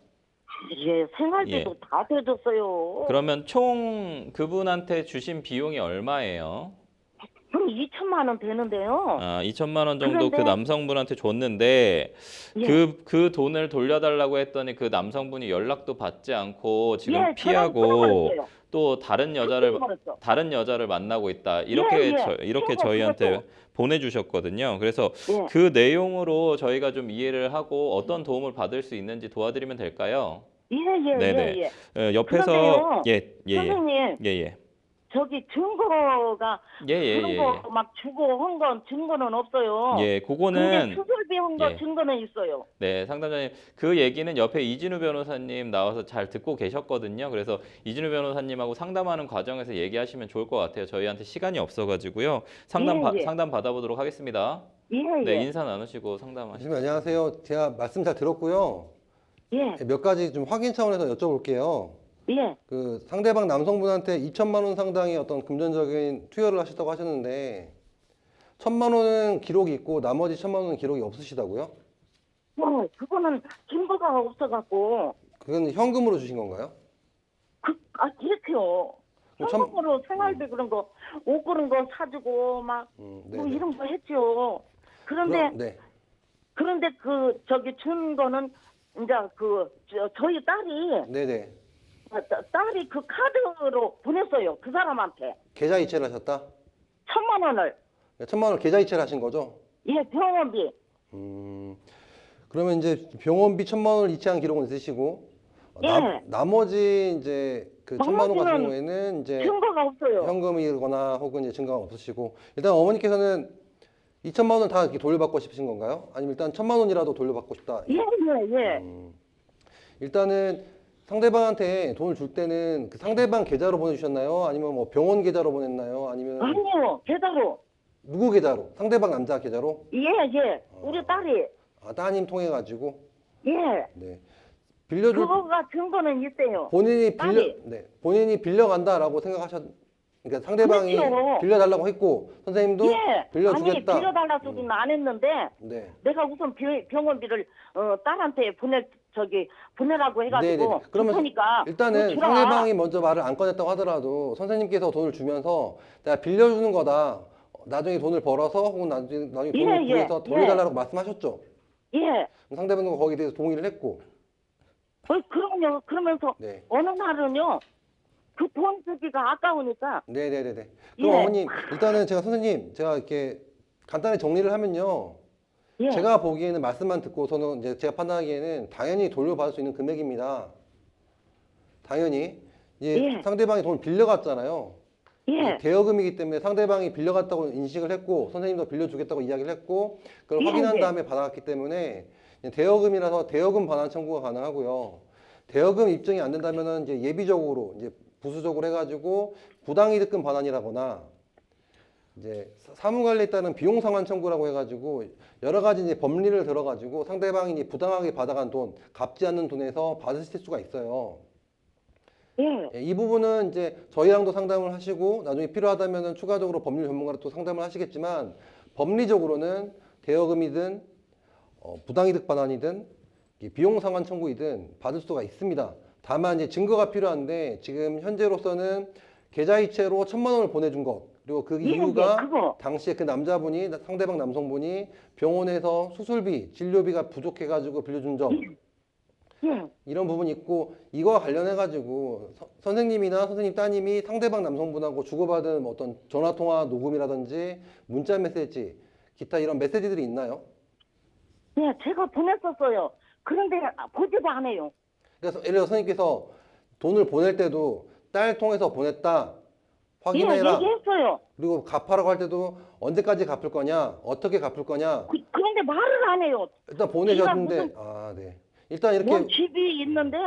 예, 생활비도 다 대줬어요. 그러면 총 그분한테 주신 비용이 얼마예요? 그럼 2천만 원 되는데요. 2천만 원 정도 그 그런데- 남성분한테 줬는데 예. 그 돈을 돌려달라고 했더니 그 남성분이 연락도 받지 않고 지금 예, 피하고 끊어버렸어요. 또 끊어버렸어. 다른 여자를 만나고 있다. 이렇게 이렇게 저희한테 그것도. 보내주셨거든요. 그래서 예. 그 내용으로 저희가 좀 이해를 하고 어떤 도움을 받을 수 있는지 도와드리면 될까요? 네네. 옆에서 그런데요, 예. 선생님, 예. 저기 증거가 예. 그런 거 막 주고 한 건 증거는 없어요. 예, 근데 그거는 수술비 한 거 예. 증거는 있어요. 네, 상담자님 그 얘기는 옆에 이진우 변호사님 나와서 잘 듣고 계셨거든요. 그래서 이진우 변호사님하고 상담하는 과정에서 얘기하시면 좋을 것 같아요. 저희한테 시간이 없어가지고요. 상담 받아보도록 하겠습니다. 네, 인사 나누시고 상담하시죠. 선생님 안녕하세요. 제가 말씀 잘 들었고요. 예. 몇 가지 좀 확인 차원에서 여쭤볼게요. 예. 그 상대방 남성분한테 2천만 원 상당의 어떤 금전적인 투여를 하셨다고 하셨는데 1,000만 원은 기록이 있고 나머지 1,000만 원은 기록이 없으시다고요? 그거는 증거가 없어갖고 그건 현금으로 주신 건가요? 그렇게요. 그럼 현금으로 생활비 그런 거, 옷 그런 거 사주고 막 네. 뭐 이런 거 했죠. 그런데 네. 그런데 그 저기 준 거는 이제 저희 딸이 네네. 딸이 그 카드로 보냈어요. 그 사람한테 계좌 이체를 하셨다? 1,000만 원을. 1,000만 원을 계좌 이체를 하신 거죠? 예, 병원비. 그러면 이제 병원비 1,000만 원을 이체한 기록은 있으시고 예. 나머지 이제 그 1,000만 원 같은 나머지는 경우에는 이제 증거가 없어요. 현금이거나 혹은 이제 증거가 없으시고 일단 어머니께서는 2,000만 원을 다 이렇게 돌려받고 싶으신 건가요? 아니면 일단 1,000만 원이라도 돌려받고 싶다? 예. 일단은 상대방한테 돈을 줄 때는 그 상대방 계좌로 보내주셨나요? 아니면 뭐 병원 계좌로 보냈나요? 아니면 아니요, 계좌로. 누구 계좌로? 상대방 남자 계좌로? 예. 우리 딸이. 따님 통해 가지고 예. 네. 빌려줄 그거가 증거는 있어요. 본인이 빌려간다라고 그러니까 상대방이 그렇죠. 빌려달라고 했고 선생님도 예. 빌려주겠다. 아니, 빌려달라 소리는 안 했는데 네. 내가 우선 병원비를 딸한테 보내라고 해가지고 그러면 일단은 상대방이 먼저 말을 안 꺼냈다고 하더라도 선생님께서 돈을 주면서 내가 빌려주는 거다. 나중에 돈을 벌어서 혹은 나중에 돈을 구해서 돌려달라고 말씀하셨죠. 예. 상대방은 거기에 대해서 동의를 했고. 그럼요. 그러면서 네. 어느 날은요. 그 돈 쓰기가 아까우니까. 네네네네. 그럼 어머님 일단은 제가 이렇게 간단히 정리를 하면요. 예. 제가 보기에는 말씀만 듣고서는 이제 제가 판단하기에는 당연히 돌려받을 수 있는 금액입니다. 당연히 이제 상대방이 돈을 빌려갔잖아요. 예. 대여금이기 때문에 상대방이 빌려갔다고 인식을 했고 선생님도 빌려주겠다고 이야기를 했고 그걸 확인한 다음에 받아갔기 때문에 대여금이라서 대여금 반환 청구가 가능하고요. 대여금 입증이 안 된다면은 이제 예비적으로 이제 부수적으로 해가지고 부당이득금 반환이라거나 이제 사무관리에 따른 비용 상환 청구라고 해가지고 여러 가지 이제 법리를 들어가지고 상대방이 이제 부당하게 받아간 돈, 갚지 않는 돈에서 받으실 수가 있어요. 예. 이 부분은 이제 저희랑도 상담을 하시고 나중에 필요하다면 추가적으로 법률 전문가로 또 상담을 하시겠지만 법리적으로는 대여금이든 부당이득 반환이든 비용 상환 청구이든 받을 수가 있습니다. 다만 이제 증거가 필요한데 지금 현재로서는 계좌 이체로 1,000만 원을 보내준 것 그리고 그 이유가 당시에 그 남자분이 상대방 남성분이 병원에서 수술비, 진료비가 부족해가지고 빌려준 점 이런 부분이 있고 이거와 관련해가지고 선생님이나 선생님 따님이 상대방 남성분하고 주고받은 어떤 전화통화 녹음이라든지 문자 메시지 기타 이런 메시지들이 있나요? 네, 제가 보냈었어요. 그런데 보지도 않아요. 그래서 예를 들어 선생님께서 돈을 보낼 때도 딸 통해서 보냈다 확인해라. 얘기했어요. 그리고 갚아라고 할 때도 언제까지 갚을 거냐, 어떻게 갚을 거냐. 그런데 말을 안 해요. 일단 보내셨는데, 네. 일단 이렇게 집이 있는데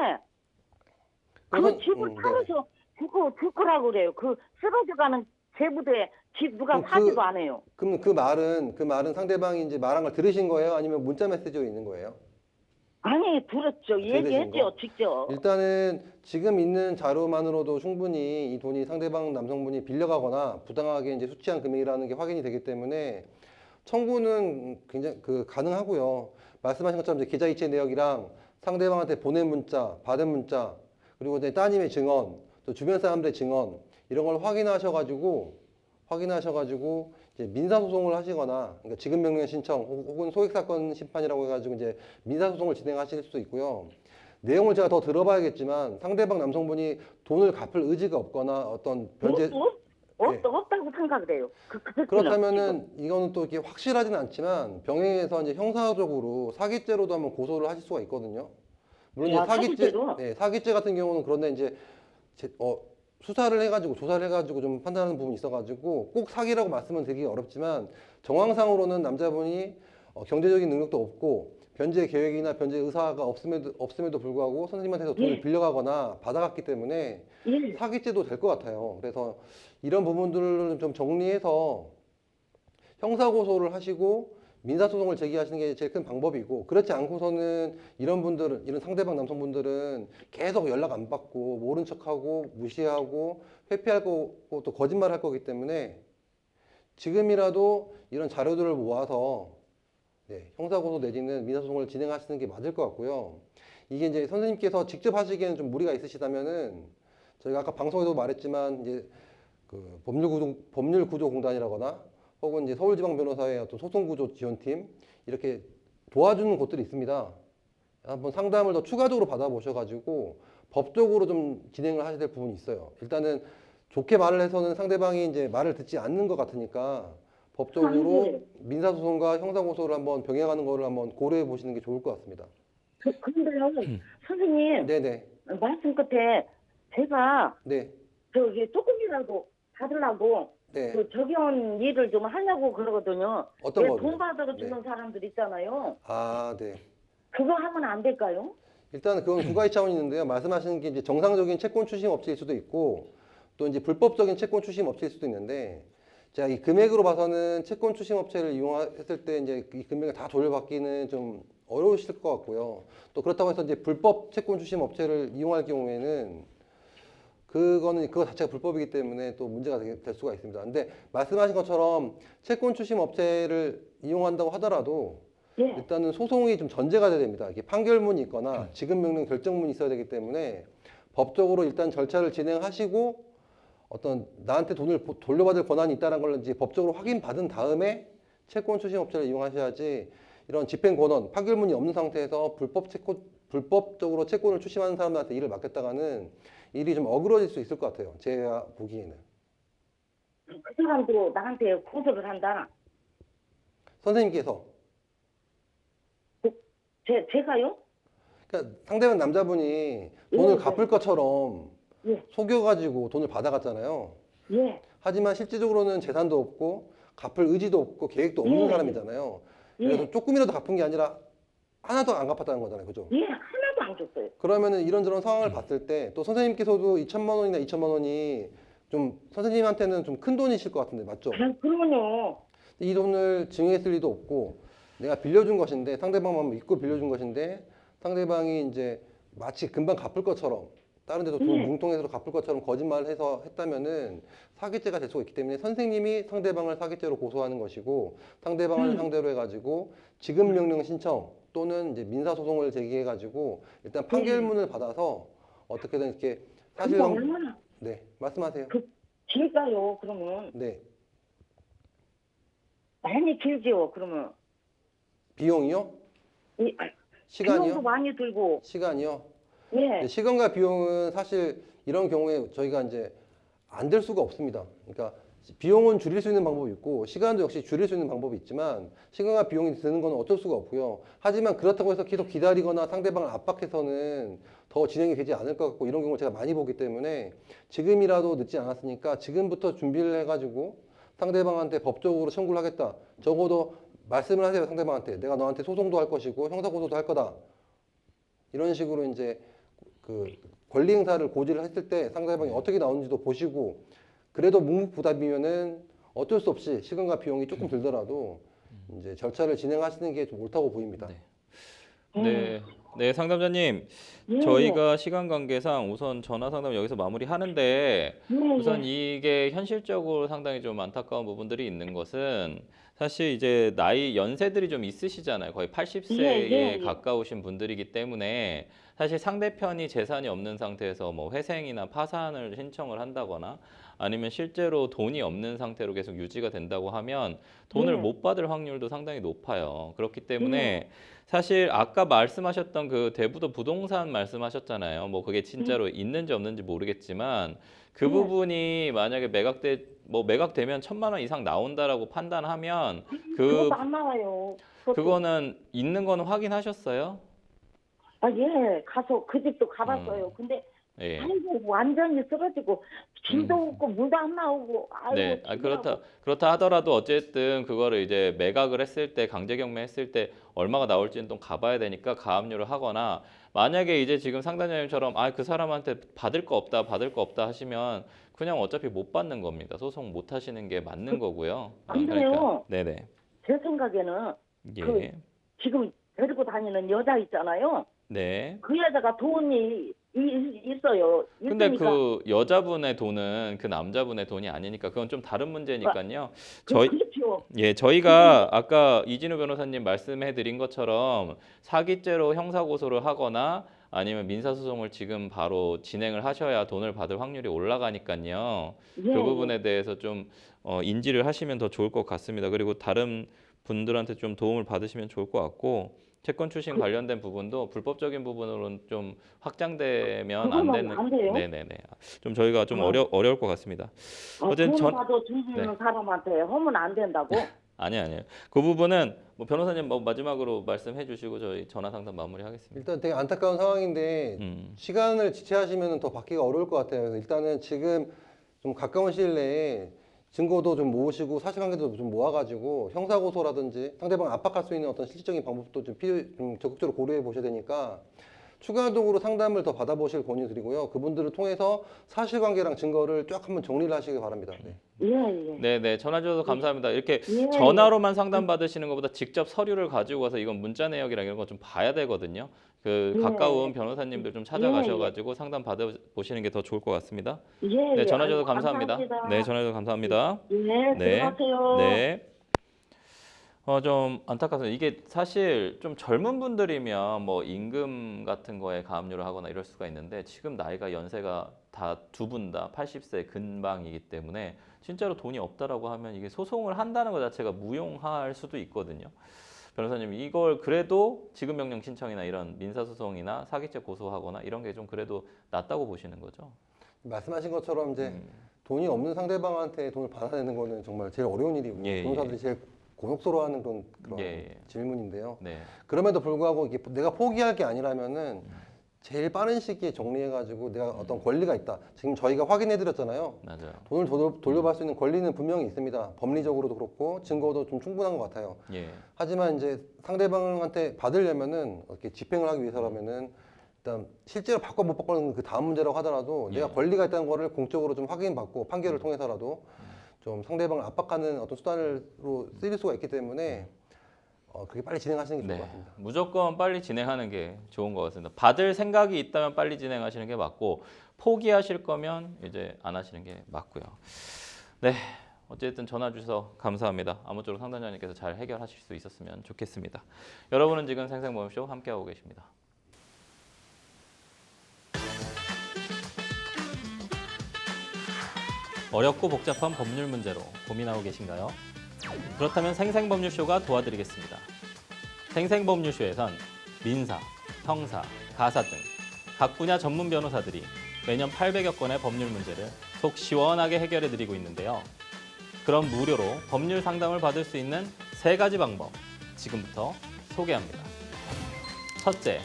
그 집을 팔아서 줄 거라고 그래요. 그 쓰러져가는 제부도에 집 누가 그럼 사지도 않아요. 그럼 그 말은 상대방이 이제 말한 걸 들으신 거예요? 아니면 문자 메시지로 있는 거예요? 아니, 들었죠. 들으신 얘기했죠, 거? 직접. 일단은 지금 있는 자료만으로도 충분히 이 돈이 상대방 남성분이 빌려가거나 부당하게 이제 수취한 금액이라는 게 확인이 되기 때문에 청구는 굉장히 가능하고요. 말씀하신 것처럼 이제 계좌이체 내역이랑 상대방한테 보낸 문자, 받은 문자, 그리고 이제 따님의 증언, 또 주변 사람들의 증언 이런 걸 확인하셔가지고 이제 민사소송을 하시거나, 그러니까 지급명령 신청 혹은 소액사건 심판이라고 해가지고 이제 민사소송을 진행하실 수 있고요. 내용을 제가 더 들어봐야겠지만 상대방 남성분이 돈을 갚을 의지가 없거나 어떤 변제 없다고 생각을 해요. 그렇다면은 이거는 또 이렇게 확실하지는 않지만 병행해서 이제 형사적으로 사기죄로도 한번 고소를 하실 수가 있거든요. 물론 이제 사기죄로? 사기죄 같은 경우는 그런데 이제 수사를 해가지고 조사를 해가지고 좀 판단하는 부분이 있어가지고 꼭 사기라고 말씀은 드리기 어렵지만 정황상으로는 남자분이 경제적인 능력도 없고 변제 계획이나 변제 의사가 없음에도 불구하고 선생님한테서 돈을 빌려가거나 받아갔기 때문에 사기죄도 될 것 같아요. 그래서 이런 부분들을 좀 정리해서 형사고소를 하시고 민사소송을 제기하시는 게 제일 큰 방법이고, 그렇지 않고서는 이런 상대방 남성분들은 계속 연락 안 받고 모른 척하고 무시하고 회피할 거고 또 거짓말 할 거기 때문에 지금이라도 이런 자료들을 모아서 형사고소 내지는 민사소송을 진행하시는 게 맞을 것 같고요. 이게 이제 선생님께서 직접 하시기에는 좀 무리가 있으시다면은 저희가 아까 방송에도 말했지만 이제 그 법률구조공단이라거나 혹은 이제 서울지방변호사의 어떤 소송구조 지원팀 이렇게 도와주는 곳들이 있습니다. 한번 상담을 더 추가적으로 받아보셔가지고 법적으로 좀 진행을 하셔야 될 부분이 있어요. 일단은 좋게 말을 해서는 상대방이 이제 말을 듣지 않는 것 같으니까 법적으로 민사소송과 형사고소를 한번 병행하는 거를 한번 고려해 보시는 게 좋을 것 같습니다. 그런데요, 선생님. 네네. 말씀 끝에 제가 네. 저기 조금이라도 받으려고 네. 그 적용 일을 좀 하려고 그러거든요. 어떤 왜 거요? 돈 받아서 주는 사람들 있잖아요. 아, 네. 그거 하면 안 될까요? 일단 그건 두 가지 차원이 있는데요. 말씀하시는 게 이제 정상적인 채권 추심 업체일 수도 있고 또 이제 불법적인 채권 추심 업체일 수도 있는데, 제가 이 금액으로 봐서는 채권 추심 업체를 이용했을 때 이제 이 금액을 다 돌려받기는 좀 어려우실 것 같고요. 또 그렇다고 해서 이제 불법 채권 추심 업체를 이용할 경우에는 그거 자체가 불법이기 때문에 또 문제가 될 수가 있습니다. 근데 말씀하신 것처럼 채권 추심 업체를 이용한다고 하더라도 일단은 소송이 좀 전제가 돼야 됩니다. 이게 판결문이 있거나 지급명령 결정문이 있어야 되기 때문에 법적으로 일단 절차를 진행하시고 어떤 나한테 돈을 돌려받을 권한이 있다는 걸 이제 법적으로 확인받은 다음에 채권 추심 업체를 이용하셔야지, 이런 집행권원, 판결문이 없는 상태에서 불법적으로 채권을 추심하는 사람들한테 일을 맡겼다가는 일이 좀 어그러질 수 있을 것 같아요. 제가 보기에는. 그 사람도 나한테 고소를 한다. 선생님께서. 제가요? 그러니까 상대방 남자분이 돈을 갚을 것처럼 속여가지고 돈을 받아갔잖아요. 하지만 실질적으로는 재산도 없고 갚을 의지도 없고 계획도 없는 사람이잖아요. 그래서 조금이라도 갚은 게 아니라 하나도 안 갚았다는 거잖아요. 그죠? 하나도 안 줬어요. 그러면은 이런저런 상황을 봤을 때 또 선생님께서도 2천만 원이나 2천만 원이 좀 선생님한테는 좀 큰 돈이실 것 같은데 맞죠? 그러면요. 이 돈을 증여했을 리도 없고 내가 빌려준 것인데, 상대방만 믿고 빌려준 것인데 상대방이 이제 마치 금방 갚을 것처럼 다른 데도 돈 뭉통해서 갚을 것처럼 거짓말을 해서 했다면은 사기죄가 될 수가 있기 때문에 선생님이 상대방을 사기죄로 고소하는 것이고, 상대방을 상대로 해가지고 지급명령 신청 또는 이제 민사소송을 제기해가지고 일단 판결문을 받아서 어떻게든 이렇게 사실 얼마나? 네, 말씀하세요. 길까요? 그러면 네, 많이 길지요. 그러면 비용이요? 시간이요? 비용도 많이 들고. 시간이요? 네. 시간과 비용은 사실 이런 경우에 저희가 이제 안 될 수가 없습니다. 그러니까 비용은 줄일 수 있는 방법이 있고 시간도 역시 줄일 수 있는 방법이 있지만 시간과 비용이 드는 건 어쩔 수가 없고요. 하지만 그렇다고 해서 계속 기다리거나 상대방을 압박해서는 더 진행이 되지 않을 것 같고, 이런 경우를 제가 많이 보기 때문에 지금이라도 늦지 않았으니까 지금부터 준비를 해가지고 상대방한테 법적으로 청구를 하겠다. 적어도 말씀을 하세요. 상대방한테 내가 너한테 소송도 할 것이고 형사고소도 할 거다. 이런 식으로 이제 그 권리 행사를 고지를 했을 때 상대방이 어떻게 나오는지도 보시고, 그래도 묵묵부답이면은 어쩔 수 없이 시간과 비용이 조금 들더라도 이제 절차를 진행하시는 게 좀 옳다고 보입니다. 네, 네, 상담자님, 예, 저희가 시간 관계상 우선 전화 상담 여기서 마무리하는데 우선 이게 현실적으로 상당히 좀 안타까운 부분들이 있는 것은 사실 이제 나이 연세들이 좀 있으시잖아요. 거의 80세에 가까우신 분들이기 때문에 사실 상대편이 재산이 없는 상태에서 뭐 회생이나 파산을 신청을 한다거나 아니면 실제로 돈이 없는 상태로 계속 유지가 된다고 하면 돈을 못 받을 확률도 상당히 높아요. 그렇기 때문에 사실 아까 말씀하셨던 그 대부도 부동산 말씀하셨잖아요. 뭐 그게 진짜로 있는지 없는지 모르겠지만 그 부분이 만약에 매각되면 1,000만 원 이상 나온다라고 판단하면 그것도 안 나와요. 그거는 있는 거는 확인하셨어요? 예, 가서 그 집도 가봤어요. 근데 예. 아이고 완전히 쓰러지고 비도 없고 물도 안 나오고 아이고 네, 그렇다 하더라도 어쨌든 그거를 이제 매각을 했을 때 강제 경매했을 때 얼마가 나올지는 또 가봐야 되니까 가압류를 하거나 만약에 이제 지금 상담자님처럼 그 사람한테 받을 거 없다 하시면 그냥 어차피 못 받는 겁니다. 소송 못 하시는 게 맞는 거고요. 안 돼요. 네네. 제 생각에는 예. 지금 데리고 다니는 여자 있잖아요. 네. 그 여자가 돈이 있어요. 근데 있으니까 그 여자분의 돈은 그 남자분의 돈이 아니니까 그건 좀 다른 문제니까요. 그렇죠. 저희가 아까 이진우 변호사님 말씀해드린 것처럼 사기죄로 형사고소를 하거나 아니면 민사소송을 지금 바로 진행을 하셔야 돈을 받을 확률이 올라가니까요. 그 부분에 대해서 좀 인지를 하시면 더 좋을 것 같습니다. 그리고 다른 분들한테 좀 도움을 받으시면 좋을 것 같고 채권 출신 관련된 부분도 불법적인 부분으로는 좀 확장되면 안 되는. 안 돼요? 네네네. 좀 저희가 좀 어려울 것 같습니다. 어쨌든 돈 받아 주는 사람한테 하면 안 된다고? 아니에요. 그 부분은 뭐 변호사님 마지막으로 말씀해 주시고 저희 전화 상담 마무리하겠습니다. 일단 되게 안타까운 상황인데 시간을 지체하시면 더 받기가 어려울 것 같아요. 그래서 일단은 지금 좀 가까운 시일 내에 증거도 좀 모으시고 사실관계도 좀 모아가지고 형사고소라든지 상대방을 압박할 수 있는 어떤 실질적인 방법도 좀 적극적으로 고려해 보셔야 되니까 추가적으로 상담을 더 받아보실 권유드리고요. 그분들을 통해서 사실관계랑 증거를 쫙 한번 정리를 하시기 바랍니다. 네, 전화 주셔서 감사합니다. 이렇게 전화로만 상담 받으시는 것보다 직접 서류를 가지고 가서 이건 문자 내역이랑 이런 거 좀 봐야 되거든요. 가까운 변호사님들 좀 찾아가셔가지고 상담 받아보시는 게 더 좋을 것 같습니다. 네, 전화 주셔서 감사합니다. 네, 전화 주셔서 감사합니다. 들어가세요. 네. 좀 안타깝습니다. 이게 사실 좀 젊은 분들이면 뭐 임금 같은 거에 가압류를 하거나 이럴 수가 있는데 지금 나이가 연세가 다 두 분 다 80세 근방이기 때문에 진짜로 돈이 없다라고 하면 이게 소송을 한다는 것 자체가 무용할 수도 있거든요. 변호사님 이걸 그래도 지급명령 신청이나 이런 민사소송이나 사기죄 고소하거나 이런 게 좀 그래도 낫다고 보시는 거죠? 말씀하신 것처럼 이제 돈이 없는 상대방한테 돈을 받아내는 거는 정말 제일 어려운 일이고 변호사들이 제일 곤혹스러워하는 그런 질문인데요. 그럼에도 불구하고 이게 내가 포기할 게 아니라면은 제일 빠른 시기에 정리해가지고 내가 어떤 권리가 있다. 지금 저희가 확인해드렸잖아요. 맞아요. 돈을 돌려받을 수 있는 권리는 분명히 있습니다. 법리적으로도 그렇고 증거도 좀 충분한 것 같아요. 하지만 이제 상대방한테 받으려면은 이렇게 집행을 하기 위해서라면은 일단 실제로 받고 못 받고는 그 다음 문제라고 하더라도 내가 권리가 있다는 거를 공적으로 좀 확인받고 판결을 통해서라도 좀 상대방을 압박하는 어떤 수단으로 쓰일 수가 있기 때문에 그게 빨리 진행하시는 게 좋을 것 같습니다. 무조건 빨리 진행하는 게 좋은 것 같습니다. 받을 생각이 있다면 빨리 진행하시는 게 맞고 포기하실 거면 이제 안 하시는 게 맞고요. 네, 어쨌든 전화 주셔서 감사합니다. 아무쪼록 상담자님께서 잘 해결하실 수 있었으면 좋겠습니다. 여러분은 지금 생생모험쇼 함께하고 계십니다. 어렵고 복잡한 법률 문제로 고민하고 계신가요? 그렇다면 생생법률쇼가 도와드리겠습니다. 생생법률쇼에선 민사, 형사, 가사 등 각 분야 전문 변호사들이 매년 800여 건의 법률 문제를 속 시원하게 해결해드리고 있는데요. 그럼 무료로 법률 상담을 받을 수 있는 3가지 방법 지금부터 소개합니다. 첫째,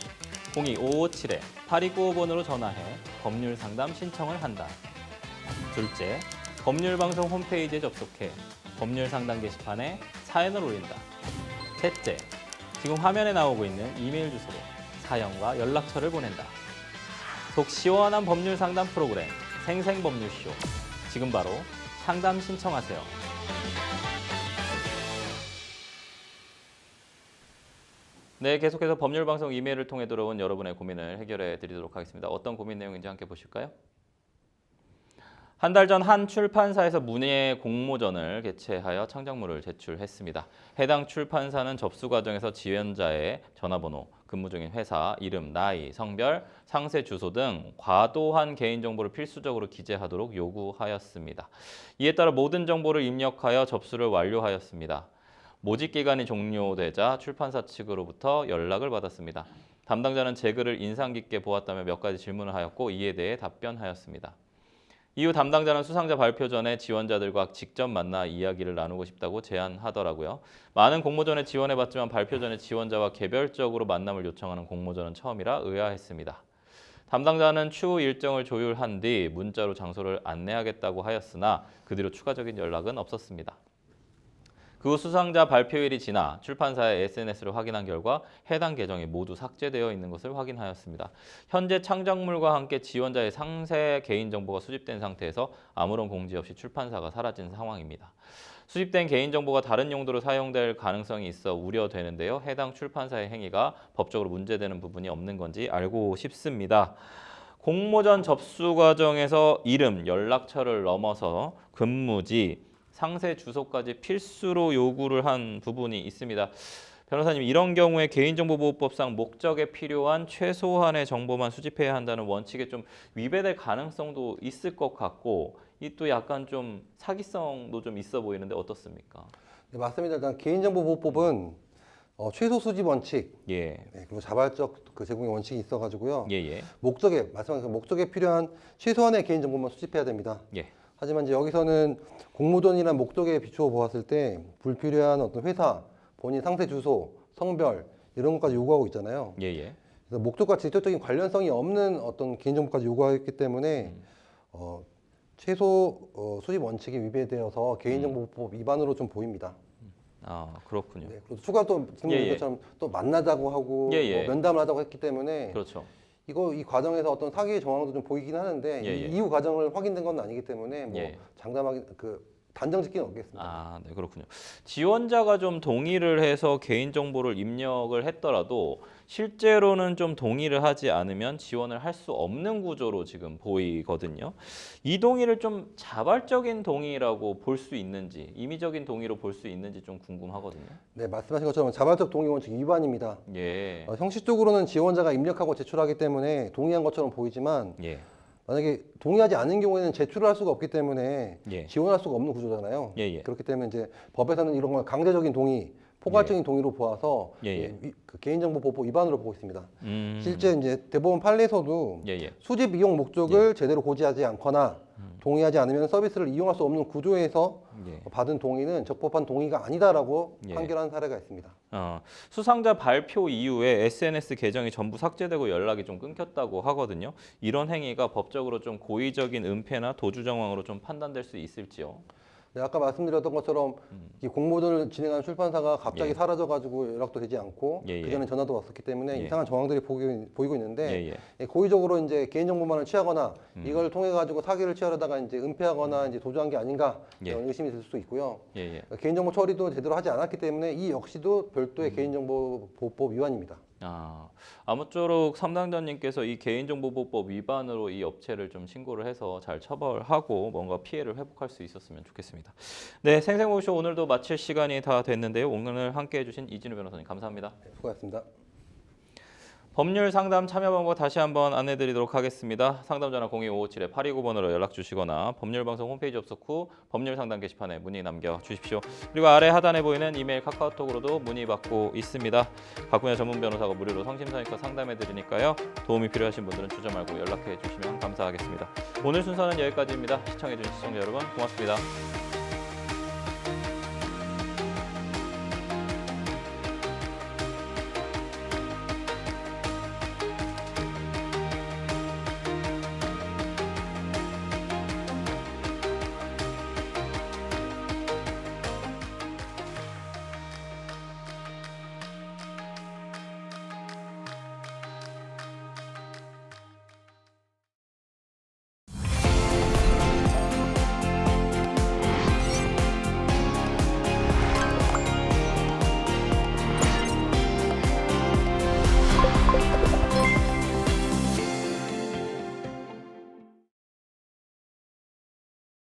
02-557-8295번으로 전화해 법률 상담 신청을 한다. 둘째, 법률방송 홈페이지에 접속해 법률 상담 게시판에 사연을 올린다. 셋째, 지금 화면에 나오고 있는 이메일 주소로 사연과 연락처를 보낸다. 속 시원한 법률 상담 프로그램 생생법률쇼. 지금 바로 상담 신청하세요. 네, 계속해서 법률방송 이메일을 통해 들어온 여러분의 고민을 해결해 드리도록 하겠습니다. 어떤 고민 내용인지 함께 보실까요? 한 달 전 한 출판사에서 문예 공모전을 개최하여 창작물을 제출했습니다. 해당 출판사는 접수 과정에서 지원자의 전화번호, 근무 중인 회사, 이름, 나이, 성별, 상세 주소 등 과도한 개인정보를 필수적으로 기재하도록 요구하였습니다. 이에 따라 모든 정보를 입력하여 접수를 완료하였습니다. 모집 기간이 종료되자 출판사 측으로부터 연락을 받았습니다. 담당자는 제 글을 인상 깊게 보았다며 몇 가지 질문을 하였고 이에 대해 답변하였습니다. 이후 담당자는 수상자 발표 전에 지원자들과 직접 만나 이야기를 나누고 싶다고 제안하더라고요. 많은 공모전에 지원해봤지만 발표 전에 지원자와 개별적으로 만남을 요청하는 공모전은 처음이라 의아했습니다. 담당자는 추후 일정을 조율한 뒤 문자로 장소를 안내하겠다고 하였으나 그 뒤로 추가적인 연락은 없었습니다. 그 후 수상자 발표일이 지나 출판사의 SNS를 확인한 결과 해당 계정이 모두 삭제되어 있는 것을 확인하였습니다. 현재 창작물과 함께 지원자의 상세 개인정보가 수집된 상태에서 아무런 공지 없이 출판사가 사라진 상황입니다. 수집된 개인정보가 다른 용도로 사용될 가능성이 있어 우려되는데요. 해당 출판사의 행위가 법적으로 문제되는 부분이 없는 건지 알고 싶습니다. 공모전 접수 과정에서 이름, 연락처를 넘어서 근무지, 상세 주소까지 필수로 요구를 한 부분이 있습니다. 변호사님, 이런 경우에 개인정보보호법상 목적에 필요한 최소한의 정보만 수집해야 한다는 원칙에 좀 위배될 가능성도 있을 것 같고 이 또 약간 좀 사기성도 좀 있어 보이는데 어떻습니까? 네, 맞습니다. 일단 개인정보보호법은 최소 수집 원칙, 예. 네, 그리고 자발적 그 제공의 원칙이 있어가지고요. 예. 말씀하신 목적에 필요한 최소한의 개인정보만 수집해야 됩니다. 예. 하지만 이제 여기서는 공모전이란 목적에 비추어 보았을 때 불필요한 어떤 회사, 본인 상세 주소, 성별 이런 것까지 요구하고 있잖아요. 예. 그래서 목적과 직접적인 관련성이 없는 어떤 개인정보까지 요구하기 때문에 최소 수집 원칙이 위배되어서 개인정보법 위반으로 좀 보입니다. 아, 그렇군요. 네, 그리고 추가 또 말씀드린 것처럼 또 만나자고 하고 뭐 면담을 하자고 했기 때문에 그렇죠. 이 과정에서 어떤 사기의 정황도 좀 보이긴 하는데 이후 과정을 확인된 건 아니기 때문에 뭐 장담하기 단정 짓기는 없겠습니다. 아, 네, 그렇군요. 지원자가 좀 동의를 해서 개인정보를 입력을 했더라도 실제로는 좀 동의를 하지 않으면 지원을 할 수 없는 구조로 지금 보이거든요. 이 동의를 좀 자발적인 동의라고 볼 수 있는지, 임의적인 동의로 볼 수 있는지 좀 궁금하거든요. 네, 말씀하신 것처럼 자발적 동의 원칙 위반입니다. 예. 형식적으로는 지원자가 입력하고 제출하기 때문에 동의한 것처럼 보이지만 예. 만약에 동의하지 않은 경우에는 제출을 할 수가 없기 때문에 지원할 수가 없는 구조잖아요. 그렇기 때문에 이제 법에서는 이런 걸 강제적인 동의, 포괄적인 동의로 보아서 그 개인정보보호법 위반으로 보고 있습니다. 실제 이제 대법원 판례에서도 수집 이용 목적을 제대로 고지하지 않거나 동의하지 않으면 서비스를 이용할 수 없는 구조에서 받은 동의는 적법한 동의가 아니다라고 판결한 사례가 있습니다. 수상자 발표 이후에 SNS 계정이 전부 삭제되고 연락이 좀 끊겼다고 하거든요. 이런 행위가 법적으로 좀 고의적인 은폐나 도주 정황으로 좀 판단될 수 있을지요? 네, 아까 말씀드렸던 것처럼 이 공모전을 진행한 출판사가 갑자기 사라져가지고 연락도 되지 않고 그전에 전화도 왔었기 때문에 이상한 정황들이 보이고 있는데 고의적으로 이제 개인정보만을 취하거나 이걸 통해 가지고 사기를 취하려다가 이제 은폐하거나 이제 도주한 게 아닌가 이런 의심이 들 수 있고요. 개인정보 처리도 제대로 하지 않았기 때문에 이 역시도 별도의 개인정보보호법 위반입니다. 아무쪼록 담당자님께서 이 개인정보보호법 위반으로 이 업체를 좀 신고를 해서 잘 처벌하고 뭔가 피해를 회복할 수 있었으면 좋겠습니다. 네, 생생모쇼 오늘도 마칠 시간이 다 됐는데요. 오늘 함께해 주신 이진우 변호사님 감사합니다. 네, 수고하셨습니다. 법률 상담 참여 방법 다시 한번 안내드리도록 하겠습니다. 상담 전화 02-557-8299번으로 연락 주시거나 법률방송 홈페이지 접속 후 법률 상담 게시판에 문의 남겨주십시오. 그리고 아래 하단에 보이는 이메일 카카오톡으로도 문의 받고 있습니다. 각 분야 전문 변호사가 무료로 성심성의껏 상담해드리니까요. 도움이 필요하신 분들은 주저 말고 연락해 주시면 감사하겠습니다. 오늘 순서는 여기까지입니다. 시청해주신 시청자 여러분 고맙습니다.